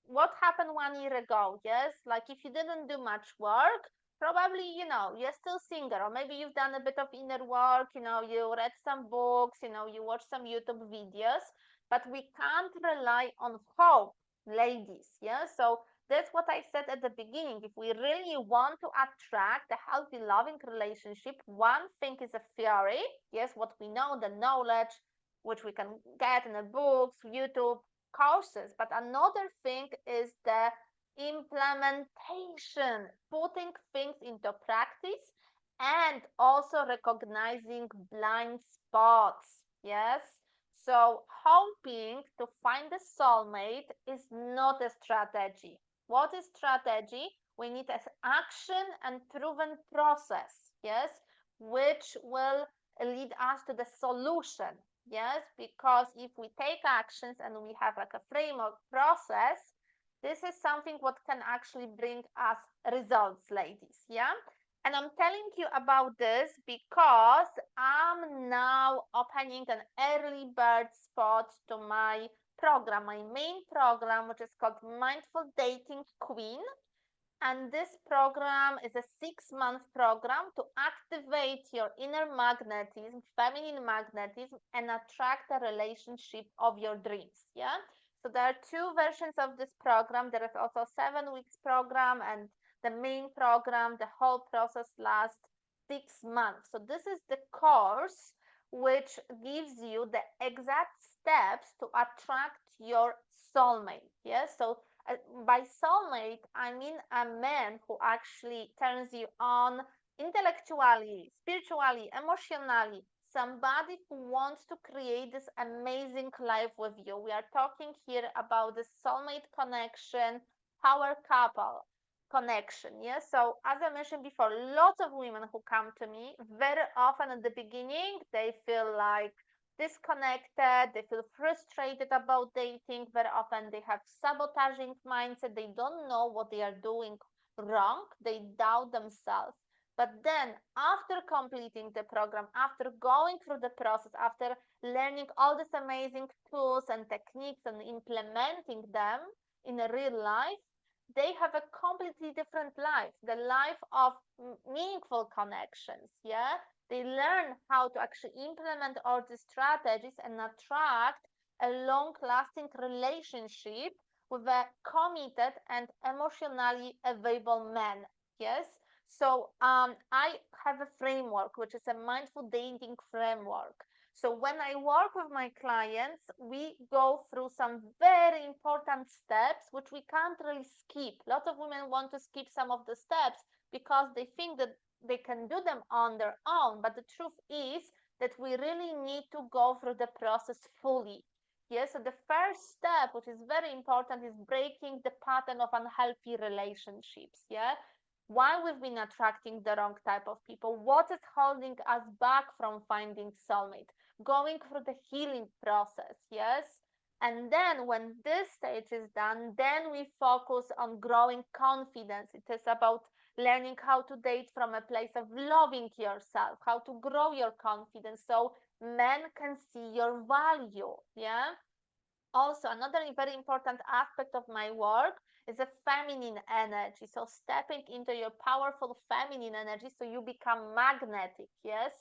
What happened 1 year ago? Yes, like if you didn't do much work, probably you're still single, or maybe you've done a bit of inner work. You read some books, you watched some YouTube videos, but we can't rely on hope, ladies. Yeah, so that's what I said at the beginning. If we really want to attract a healthy, loving relationship, one thing is a theory. Yes, what we know, the knowledge, which we can get in the books, YouTube, courses. But another thing is the implementation, putting things into practice, and also recognizing blind spots. Yes. So, hoping to find a soulmate is not a strategy. What is strategy? We need an action and proven process. Yes. Which will lead us to the solution. Yes, because if we take actions and we have like a framework process, this is something what can actually bring us results, ladies. Yeah. And I'm telling you about this because I'm now opening an early bird spot to my program, my main program, which is called Mindful Dating Queen. And this program is a 6-month program to activate your inner magnetism, feminine magnetism, and attract a relationship of your dreams. Yeah. So there are two versions of this program. There is also 7 weeks program, and the main program, the whole process lasts 6 months. So this is the course which gives you the exact steps to attract your soulmate. Yes. So by soulmate, I mean a man who actually turns you on intellectually, spiritually, emotionally, somebody who wants to create this amazing life with you. We are talking here about the soulmate connection, power couple connection. Yes. So as I mentioned before, lots of women who come to me, very often at the beginning, they feel like disconnected, they feel frustrated about dating. Very often they have sabotaging mindset, they don't know what they are doing wrong, they doubt themselves. But then after completing the program, after going through the process, after learning all these amazing tools and techniques and implementing them in a real life, they have a completely different life, the life of meaningful connections. Yeah, they learn how to actually implement all these strategies and attract a long-lasting relationship with a committed and emotionally available man. Yes. So I have a framework, which is a mindful dating framework. So when I work with my clients, we go through some very important steps, which we can't really skip. Lots of women want to skip some of the steps because they think that they can do them on their own. But the truth is that we really need to go through the process fully. Yes, so the first step, which is very important, is breaking the pattern of unhealthy relationships. Yeah. Why we've been attracting the wrong type of people? What is holding us back from finding soulmate? Going through the healing process. Yes. And then when this stage is done, then we focus on growing confidence. It is about learning how to date from a place of loving yourself, how to grow your confidence so men can see your value. Yeah. Also, another very important aspect of my work is a feminine energy. So stepping into your powerful feminine energy so you become magnetic. Yes.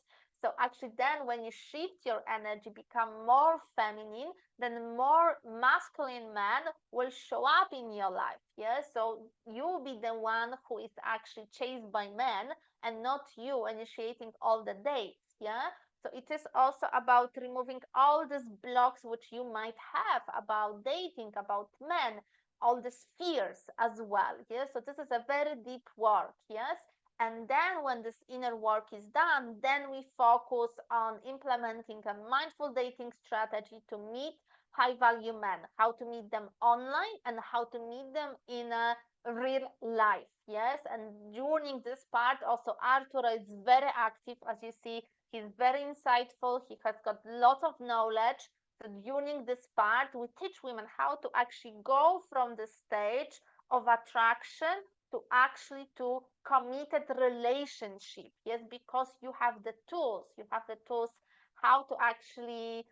So actually then when you shift your energy, become more feminine, then more masculine man will show up in your life. Yeah, so you'll be the one who is actually chased by men and not you initiating all the dates. Yeah, so it is also about removing all these blocks which you might have about dating, about men, all these fears as well. Yes, so this is a very deep work. Yes, and then when this inner work is done, then we focus on implementing a mindful dating strategy to meet high value men, how to meet them online and how to meet them in a real life. Yes, and during this part also Arturo is very active. As you see, he's very insightful, he has got lots of knowledge. So during this part we teach women how to actually go from the stage of attraction to actually to committed relationship. Yes, because you have the tools, how to actually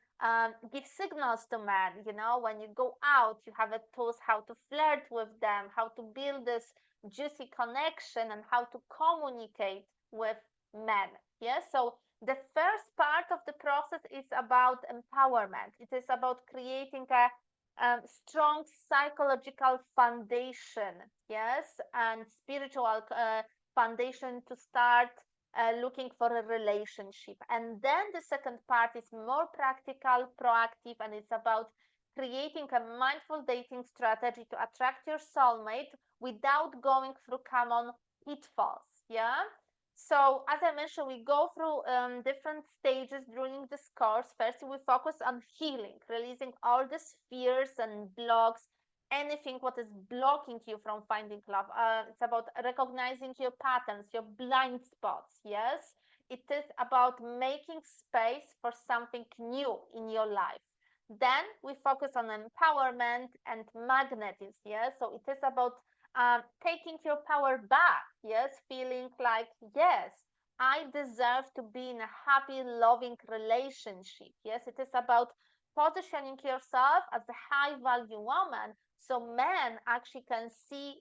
give signals to men. You know, when you go out, you have the tools how to flirt with them, how to build this juicy connection, and how to communicate with men. Yes, so the first part of the process is about empowerment. It is about creating a strong psychological foundation, yes, and spiritual foundation to start looking for a relationship. And then the second part is more practical, proactive, and it's about creating a mindful dating strategy to attract your soulmate without going through common pitfalls. Yeah. So as I mentioned, we go through different stages during this course. First, we focus on healing, releasing all these fears and blocks, anything what is blocking you from finding love. It's about recognizing your patterns, your blind spots. Yes, it is about making space for something new in your life. Then we focus on empowerment and magnetism. Yes, so it is about taking your power back. Yes, feeling like, yes, I deserve to be in a happy, loving relationship. Yes, it is about positioning yourself as a high value woman so men actually can see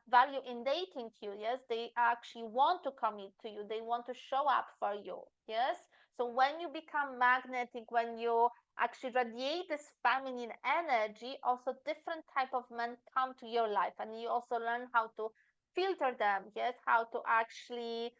value in dating you. Yes, they actually want to commit to you, they want to show up for you. Yes, so when you become magnetic, when you actually radiate this feminine energy, also different type of men come to your life, and you also learn how to filter them. Yes, how to actually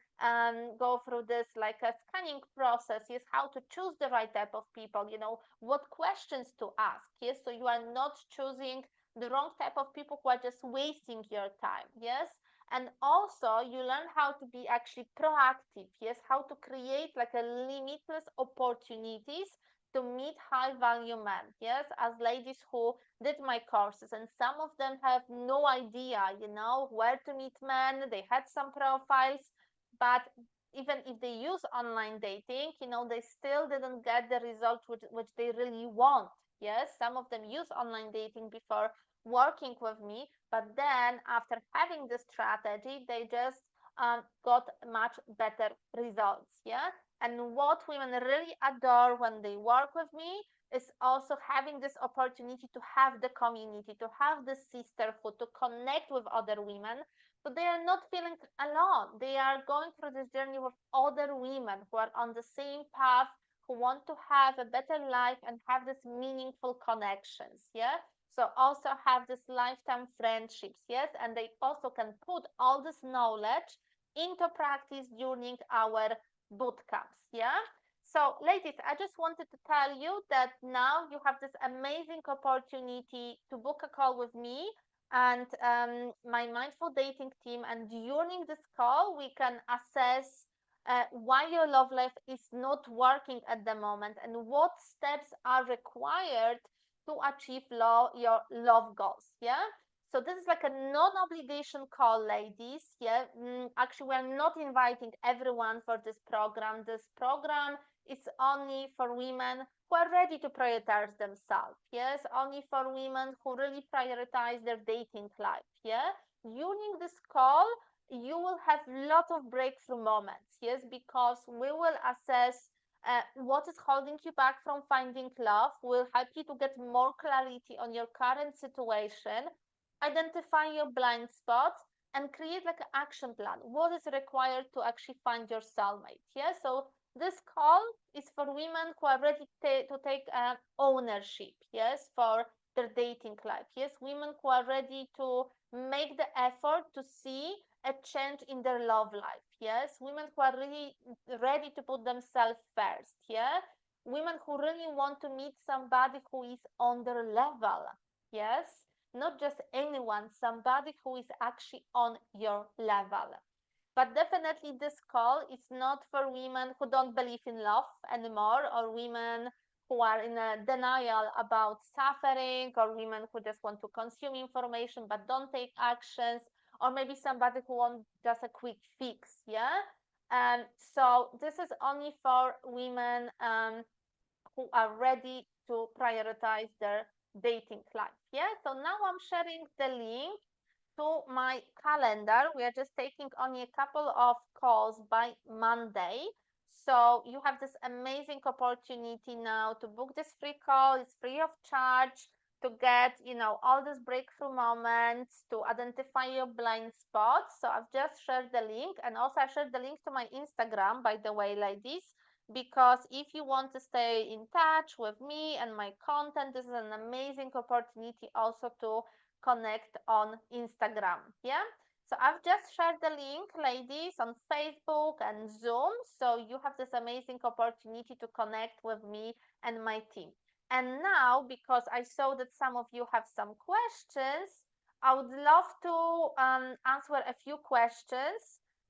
go through this like a scanning process. Yes, how to choose the right type of people, you know, what questions to ask. Yes, so you are not choosing the wrong type of people who are just wasting your time. Yes, and also you learn how to be actually proactive. Yes, how to create like a limitless opportunities to meet high value men. Yes, as ladies who did my courses, and some of them have no idea, you know, where to meet men. They had some profiles, but even if they use online dating, you know, they still didn't get the result which they really want. Yes, some of them use online dating before working with me, but then after having this strategy, they just got much better results. Yeah, and what women really adore when they work with me is also having this opportunity to have the community, to have the sisterhood, to connect with other women. So they are not feeling alone. They are going through this journey with other women who are on the same path, who want to have a better life and have this meaningful connections. Yeah. So also have this lifetime friendships. Yes. And they also can put all this knowledge into practice during our boot camps. Yeah. So ladies, I just wanted to tell you that now you have this amazing opportunity to book a call with me and my mindful dating team. And during this call, we can assess why your love life is not working at the moment and what steps are required to achieve your love goals. Yeah. So this is like a non-obligation call, ladies. Yeah, actually, we are not inviting everyone for this program. This program is only for women who are ready to prioritize themselves. Yes, only for women who really prioritize their dating life. Yeah, during this call, you will have a lot of breakthrough moments. Yes, because we will assess what is holding you back from finding love. Will help you to get more clarity on your current situation, identify your blind spots, and create like an action plan. What is required to actually find your soulmate? Yeah, so this call is for women who are ready to take ownership, yes, for their dating life. Yes, women who are ready to make the effort to see a change in their love life. Yes, women who are really ready to put themselves first. Yeah, women who really want to meet somebody who is on their level. Yes, not just anyone, somebody who is actually on your level. But definitely, this call is not for women who don't believe in love anymore, or women who are in a denial about suffering, or women who just want to consume information but don't take actions, or maybe somebody who wants just a quick fix. Yeah. So this is only for women who are ready to prioritize their dating life. Yeah. So now I'm sharing the link to my calendar. We are just taking only a couple of calls by Monday. So you have this amazing opportunity now to book this free call. It's free of charge to get, all these breakthrough moments, to identify your blind spots. So I've just shared the link, and also I shared the link to my Instagram, by the way, ladies, because if you want to stay in touch with me and my content, this is an amazing opportunity also to connect on Instagram. Yeah. So I've just shared the link, ladies, on Facebook and Zoom. So you have this amazing opportunity to connect with me and my team. And now, because I saw that some of you have some questions, I would love to answer a few questions.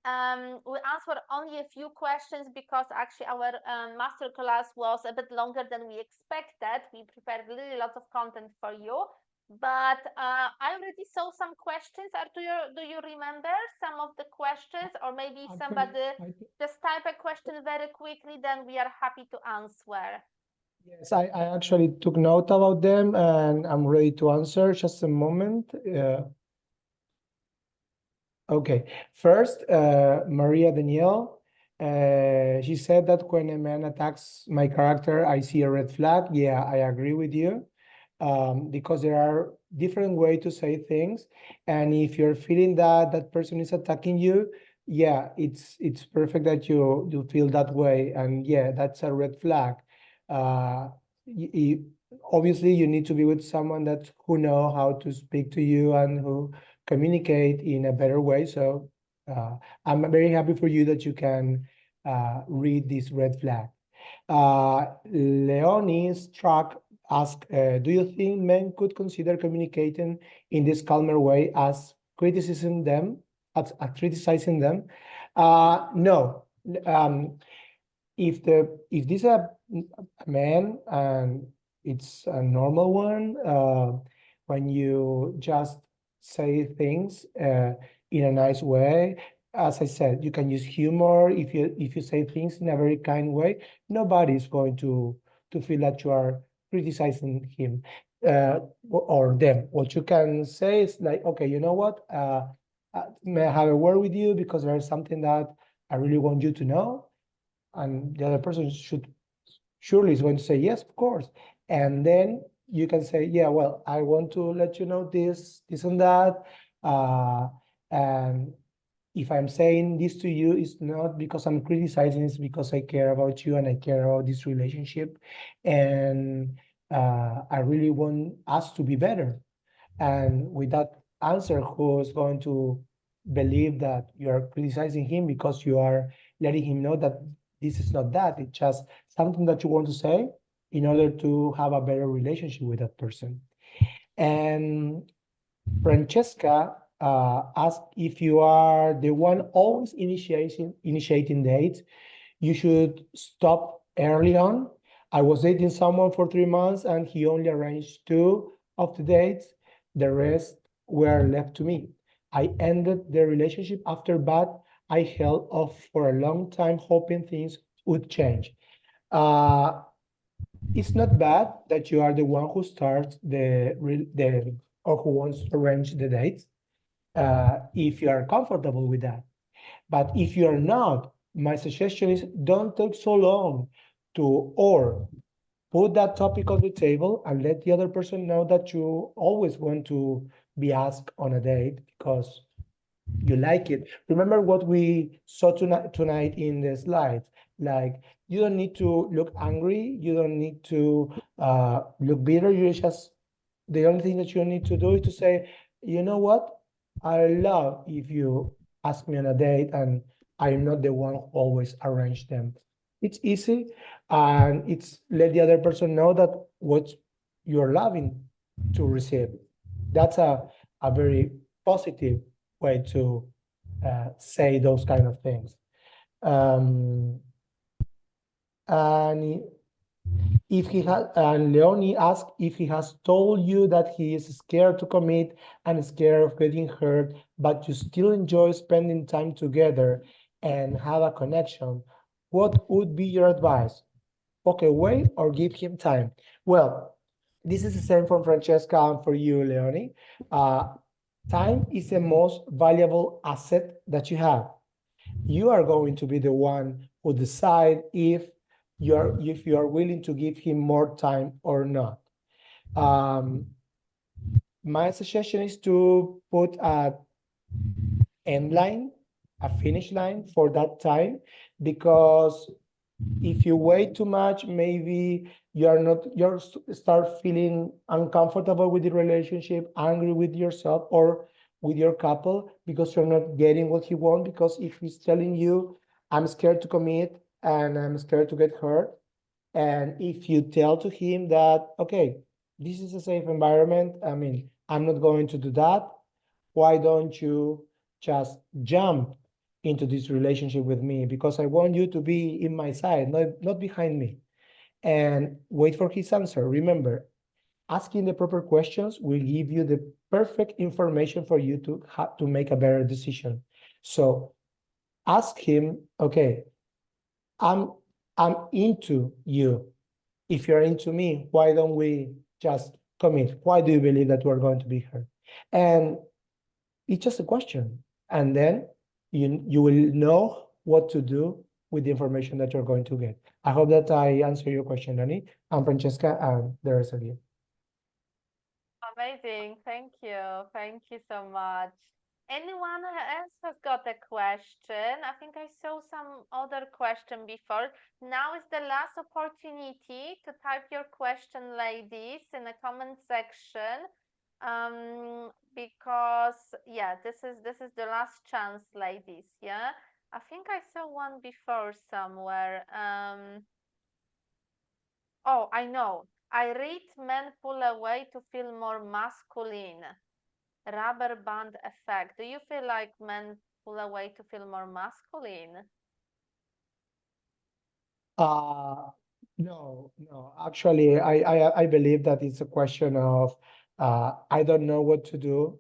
We answered only a few questions because actually our masterclass was a bit longer than we expected. We prepared really lots of content for you. But I already saw some questions. Do you remember some of the questions, or maybe somebody just type a question very quickly, then we are happy to answer. Yes, I actually took note about them and I'm ready to answer. Just a moment. Okay, first, Maria Danielle, she said that when a man attacks my character, I see a red flag. Yeah, I agree with you. Because there are different ways to say things, and if you're feeling that that person is attacking you, yeah, it's perfect that you feel that way, and yeah, that's a red flag. Obviously, you need to be with someone that who know how to speak to you and who communicate in a better way. So I'm very happy for you that you can read this red flag. Leonie Struck asked, do you think men could consider communicating in this calmer way as criticizing them? No. If this is a man and it's a normal one, when you just say things in a nice way, as I said, you can use humor. If you say things in a very kind way, nobody is going to feel that you are criticizing him or them. What you can say is like, okay, you know what? May I have a word with you because there is something that I really want you to know, and the other person surely is going to say yes, of course. And then you can say, yeah, well, I want to let you know this and that. And if I'm saying this to you, it's not because I'm criticizing, it's because I care about you and I care about this relationship. And I really want us to be better. And with that answer, who's going to believe that you are criticizing him because you are letting him know that this is not that, it's just something that you want to say in order to have a better relationship with that person. And Francesca asked, if you are the one always initiating dates, you should stop early on. I was dating someone for 3 months and he only arranged 2 of the dates. The rest were left to me. I ended the relationship after, but I held off for a long time, hoping things would change. It's not bad that you are the one who starts or who wants to arrange the dates, if you are comfortable with that. But if you are not, my suggestion is don't take so long to, or put that topic on the table and let the other person know that you always want to be asked on a date, because you like it. Remember what we saw tonight in the slides. Like, you don't need to look angry. You don't need to look bitter. You just, the only thing that you need to do is to say, you know what? I love if you ask me on a date and I'm not the one who always arrange them. It's easy, and it's let the other person know that what you're loving to receive. That's a very positive way to say those kind of things. Um, and if he has, and Leonie asked if he has told you that he is scared to commit and scared of getting hurt, but you still enjoy spending time together and have a connection. What would be your advice? Okay, wait or give him time. Well, this is the same from Francesca and for you, Leonie. Time is the most valuable asset that you have. You are going to be the one who decide if you are willing to give him more time or not. My suggestion is to put a end line, a finish line for that time, because if you wait too much, maybe you're start feeling uncomfortable with the relationship, angry with yourself or with your couple because you're not getting what you want. Because if he's telling you, I'm scared to commit and I'm scared to get hurt, and if you tell to him that, okay, this is a safe environment, I mean, I'm not going to do that, why don't you just jump into this relationship with me? Because I want you to be in my side, not behind me. And wait for his answer. Remember, asking the proper questions will give you the perfect information for you to have to make a better decision. So ask him, okay, I'm I'm into you. If you're into me, why don't we just commit? Why do you believe that we're going to be here? And it's just a question. And then you will know what to do with the information that you're going to get. I hope that I answer your question, Dani, and Francesca, and the rest of you. Amazing. Thank you. Thank you so much. Anyone else has got a question? I think I saw some other question before. Now is the last opportunity to type your question, ladies, in the comment section. Because yeah, this is the last chance, ladies. Yeah. I think I saw one before somewhere. Oh, I know. I read men pull away to feel more masculine. Rubber band effect. Do you feel like men pull away to feel more masculine? Uh, no. Actually, I believe that it's a question of I don't know what to do,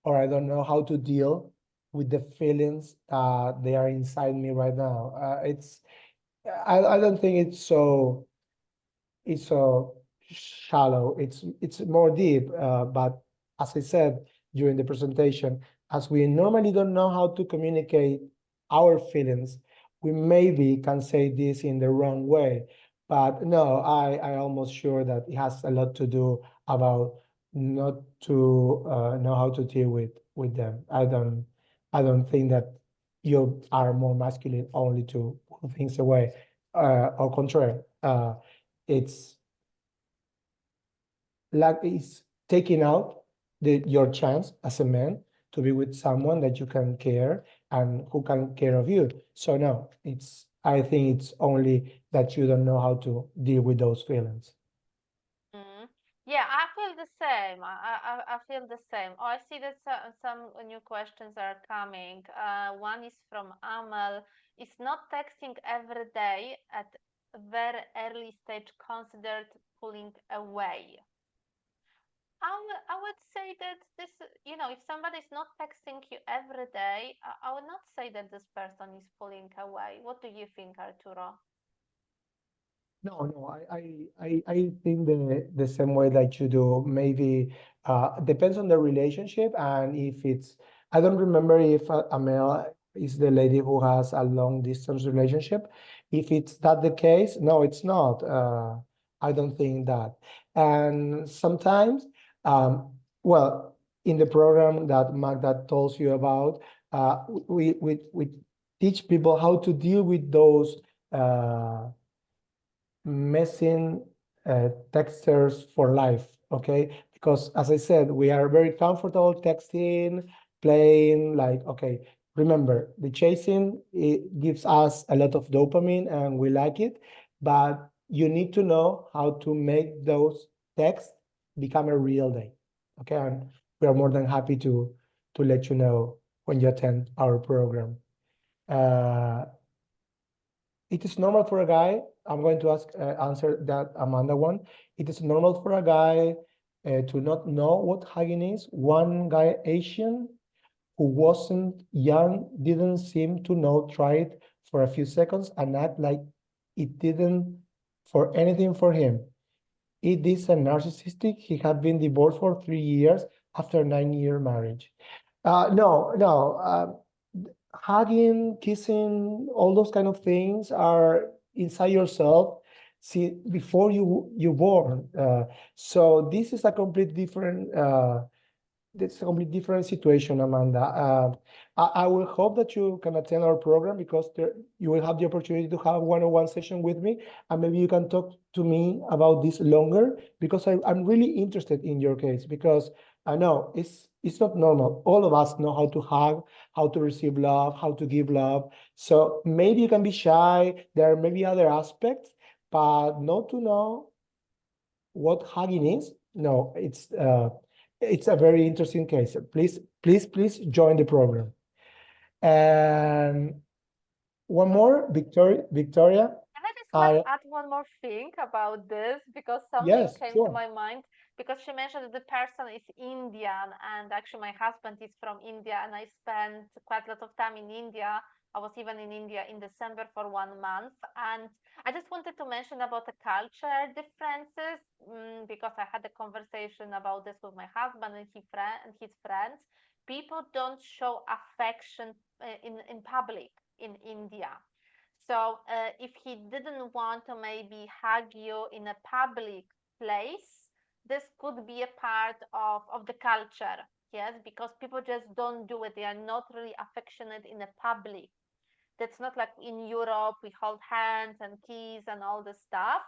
or I don't know how to deal with the feelings they are inside me right now. I don't think it's so shallow. It's more deep. But as I said during the presentation, as we normally don't know how to communicate our feelings, we maybe can say this in the wrong way. But no, I almost sure that it has a lot to do about not to know how to deal with them. I don't think that you are more masculine only to pull things away, or contrary. It's like it's taking out your chance as a man to be with someone that you can care and who can care of you. So no, I think it's only that you don't know how to deal with those feelings. Mm. Yeah, I feel the same. I feel the same. Oh, I see that some new questions are coming. One is from Amal. Is not texting every day at very early stage considered pulling away? I would say that this, if somebody is not texting you every day, I would not say that this person is pulling away. What do you think, Arturo? No, I think the same way that you do. Maybe depends on the relationship, and if it's, I don't remember if Amel is the lady who has a long distance relationship. If it's that the case, no, it's not. I don't think that. And sometimes, well, in the program that Magda told you about, we teach people how to deal with those missing texters for life, okay? Because as I said, we are very comfortable texting, playing, like, okay, remember, the chasing, it gives us a lot of dopamine and we like it, but you need to know how to make those texts become a real day, okay? And we are more than happy to let you know when you attend our program. It is normal for a guy. I'm going to answer that Amanda one. It is normal for a guy to not know what hugging is. One guy, Asian, who wasn't young, didn't seem to know, tried for a few seconds and act like it didn't for anything for him. It is a narcissistic. He had been divorced for 3 years after a 9-year marriage. No. Hugging, kissing, all those kind of things are inside yourself. See, before you born. So this is a complete different. It's a completely different situation, Amanda. I will hope that you can attend our program because you will have the opportunity to have one-on-one session with me, and maybe you can talk to me about this longer because I'm really interested in your case because I know it's not normal. All of us know how to hug, how to receive love, how to give love. So maybe you can be shy. There are maybe other aspects, but not to know what hugging is. No, it's a very interesting case. Please join the program. And one more, Victoria. Can I just I add one more thing about this because something yes, came to sure. my mind because she mentioned that the person is Indian and actually my husband is from India and I spent quite a lot of time in India. I was even in India in December for 1 month and I just wanted to mention about the culture differences because I had a conversation about this with my husband and his friends. People don't show affection in public in India. So if he didn't want to maybe hug you in a public place, this could be a part of the culture, yes, because people just don't do it. They are not really affectionate in a public. That's not like in Europe, we hold hands and kiss and all this stuff.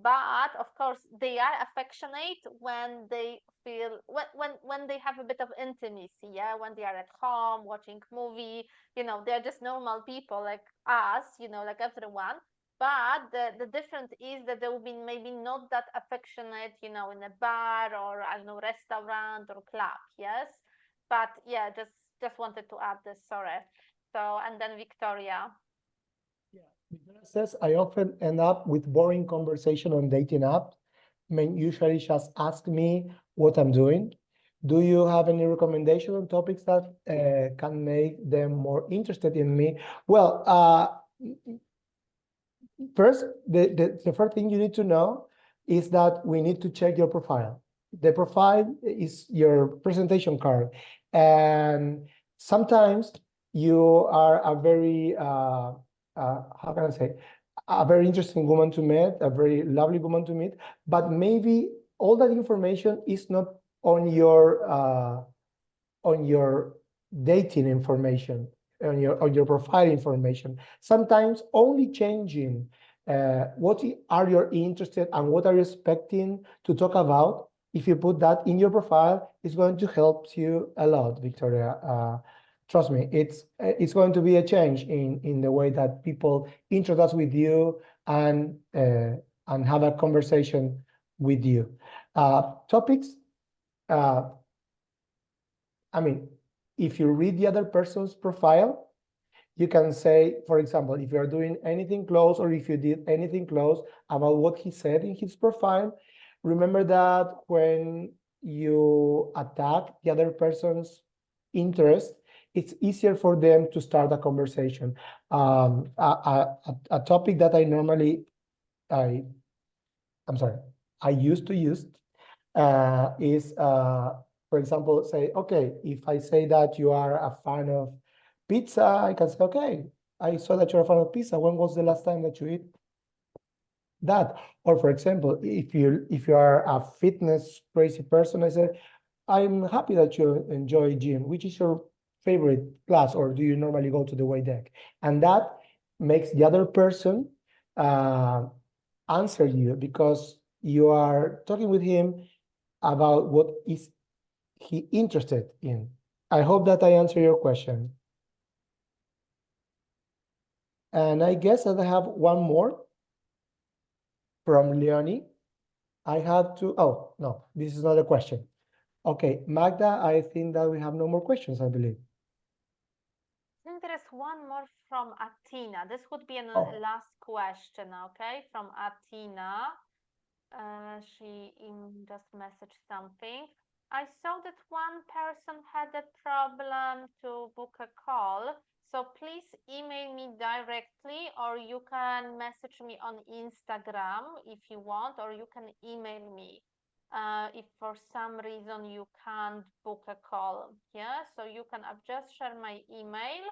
But of course, they are affectionate when they feel when they have a bit of intimacy, yeah, when they are at home watching movie, they're just normal people like us, like everyone. But the difference is that they will be maybe not that affectionate, in a bar or I don't know, restaurant or club, yes. But yeah, just wanted to add this, sorry. So, and then Victoria. Yeah. Victoria says I often end up with boring conversation on dating apps. Men usually just ask me what I'm doing. Do you have any recommendation on topics that can make them more interested in me? Well, first, the first thing you need to know is that we need to check your profile. The profile is your presentation card. And sometimes you are a very, how can I say, a very interesting woman to meet, a very lovely woman to meet, but maybe all that information is not on your dating information, on your profile information. Sometimes only changing what are you interested and what are you expecting to talk about. If you put that in your profile, it's going to help you a lot, Victoria. Trust me, it's going to be a change in the way that people introduce with you and have a conversation with you. Topics. I mean, if you read the other person's profile, you can say, for example, if you're doing anything close or if you did anything close about what he said in his profile, remember that when you attack the other person's interest, it's easier for them to start a conversation. A topic that I used to use is, for example, say, okay, if I say that you are a fan of pizza, I can say, okay, I saw that you're a fan of pizza. When was the last time that you eat that? Or for example, if you are a fitness crazy person, I say, I'm happy that you enjoy gym. Which is your favorite class, or do you normally go to the Way Deck? And that makes the other person answer you, because you are talking with him about what is he interested in. I hope that I answer your question. And I guess that I have one more from Leonie. I have to, oh, no, this is not a question. Okay, Magda, I think that we have no more questions, I believe. I think there is one more from Athena. This would be a last question, okay, from Athena. She just messaged something. I saw that one person had a problem to book a call, so please email me directly, or you can message me on Instagram if you want, or you can email me if for some reason you can't book a call. Yeah, so you can just share my email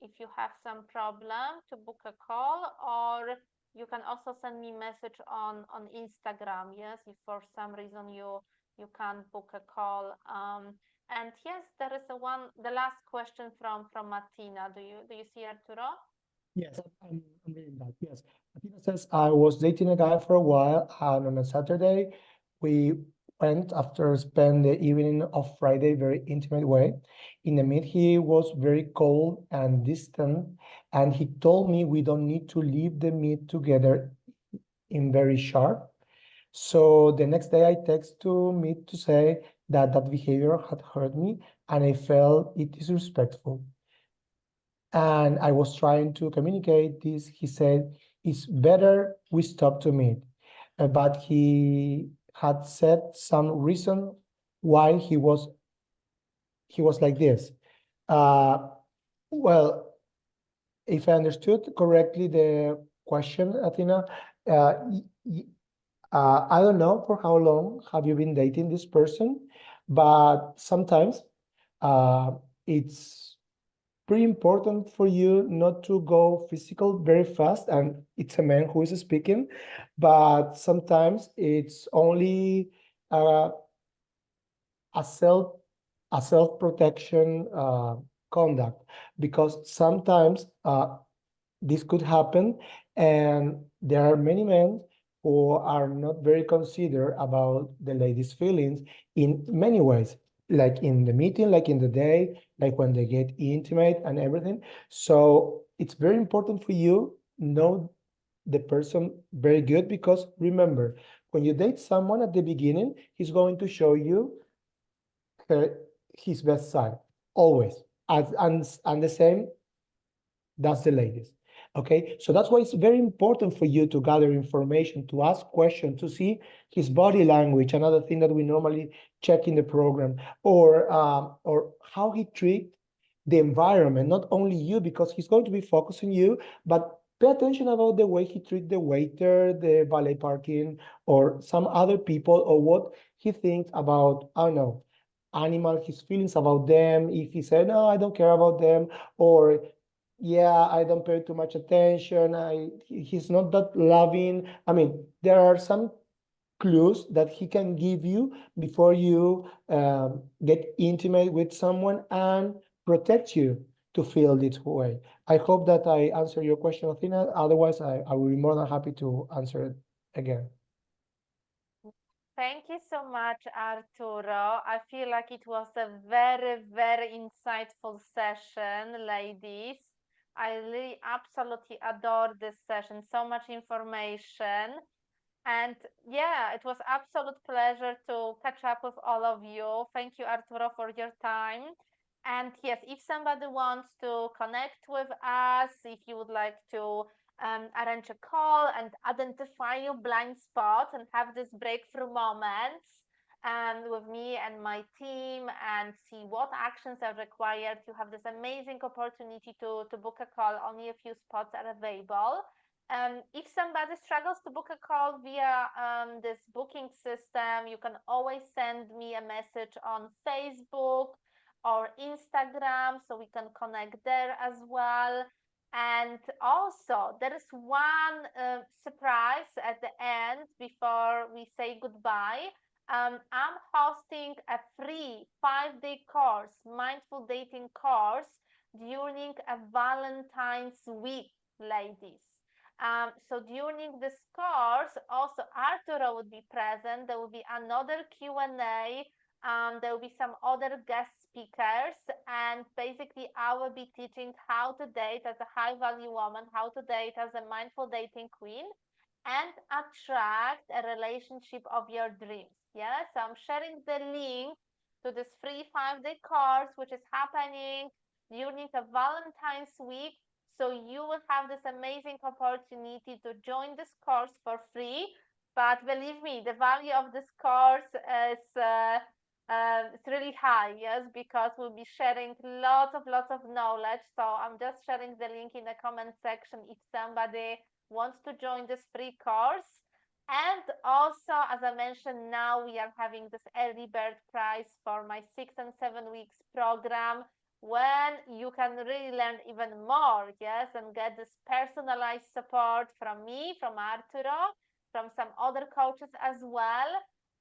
if you have some problem to book a call, or you can also send me message on Instagram. Yes, if for some reason you can't book a call. And yes, there is the last question from Martina. Do you see, Arturo? Yes, I'm reading that. Yes. Martina says, I was dating a guy for a while, and on a Saturday, we went after spend the evening of Friday very intimate way. In the meet, he was very cold and distant, and he told me we don't need to leave the meet together in very sharp. So the next day I text to Meet to say that that behavior had hurt me, and I felt it disrespectful. And I was trying to communicate this. He said, it's better we stop to meet. But he had said some reason why he was like this. Well, if I understood correctly the question, Athena, I don't know for how long have you been dating this person, but sometimes it's pretty important for you not to go physical very fast, and it's a man who is speaking, but sometimes it's only a self self-protection conduct, because sometimes this could happen, and there are many men who are not very considerate about the lady's feelings in many ways, like in the meeting, like in the day, like when they get intimate and everything. So it's very important for you know the person very good, because remember, when you date someone at the beginning, he's going to show you his best side always, and the same, that's the ladies. Okay, so that's why it's very important for you to gather information, to ask questions, to see his body language, another thing that we normally check in the program, or how he treat the environment, not only you, because he's going to be focusing you, but pay attention about the way he treat the waiter, the valet parking, or some other people, or what he thinks about, I don't know, animal, his feelings about them. If he said, no, I don't care about them, or yeah, I don't pay too much attention, he's not that loving. I mean, there are some clues that he can give you before you get intimate with someone, and protect you to feel this way. I hope that I answered your question, Athena. Otherwise, I will be more than happy to answer it again. Thank you so much, Arturo. I feel like it was a very, very insightful session, ladies. I really absolutely adore this session. So much information. And yeah, it was absolute pleasure to catch up with all of you. Thank you, Arturo, for your time. And yes, if somebody wants to connect with us, if you would like to arrange a call and identify your blind spot and have this breakthrough moments with me and my team, and see what actions are required, you have this amazing opportunity to book a call. Only a few spots are available. If somebody struggles to book a call via this booking system, you can always send me a message on Facebook or Instagram, so we can connect there as well. And also, there is one surprise at the end before we say goodbye. I'm hosting a free 5-day course, mindful dating course, during a Valentine's week, ladies. So during this course, also Arturo would be present. There will be another Q&A. There will be some other guest speakers, and basically I will be teaching how to date as a high value woman, how to date as a mindful dating queen, and attract a relationship of your dreams. Yeah, so I'm sharing the link to this free 5-day course, which is happening during the Valentine's week. So you will have this amazing opportunity to join this course for free. But believe me, the value of this course is it's really high, yes, because we'll be sharing lots of knowledge. So I'm just sharing the link in the comment section if somebody wants to join this free course. And also, as I mentioned, now we are having this early bird price for my 6 and 7 weeks program, when you can really learn even more, yes, and get this personalized support from me, from Arturo, from some other coaches as well,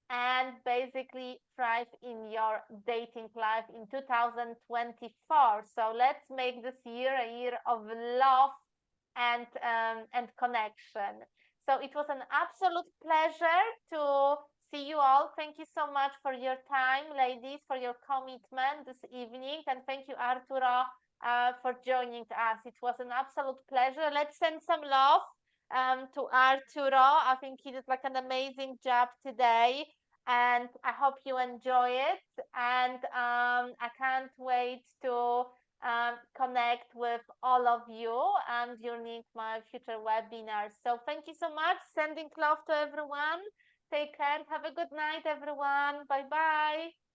and basically thrive in your dating life in 2024. So let's make this year a year of love and connection. So it was an absolute pleasure to see you all. Thank you so much for your time, ladies, for your commitment this evening, and thank you, Arturo, for joining us. It was an absolute pleasure. Let's send some love to Arturo. I think he did like an amazing job today, and I hope you enjoy it. And I can't wait to connect with all of you during my future webinars. So thank you so much. Sending love to everyone. Take care. Have a good night, everyone. Bye bye.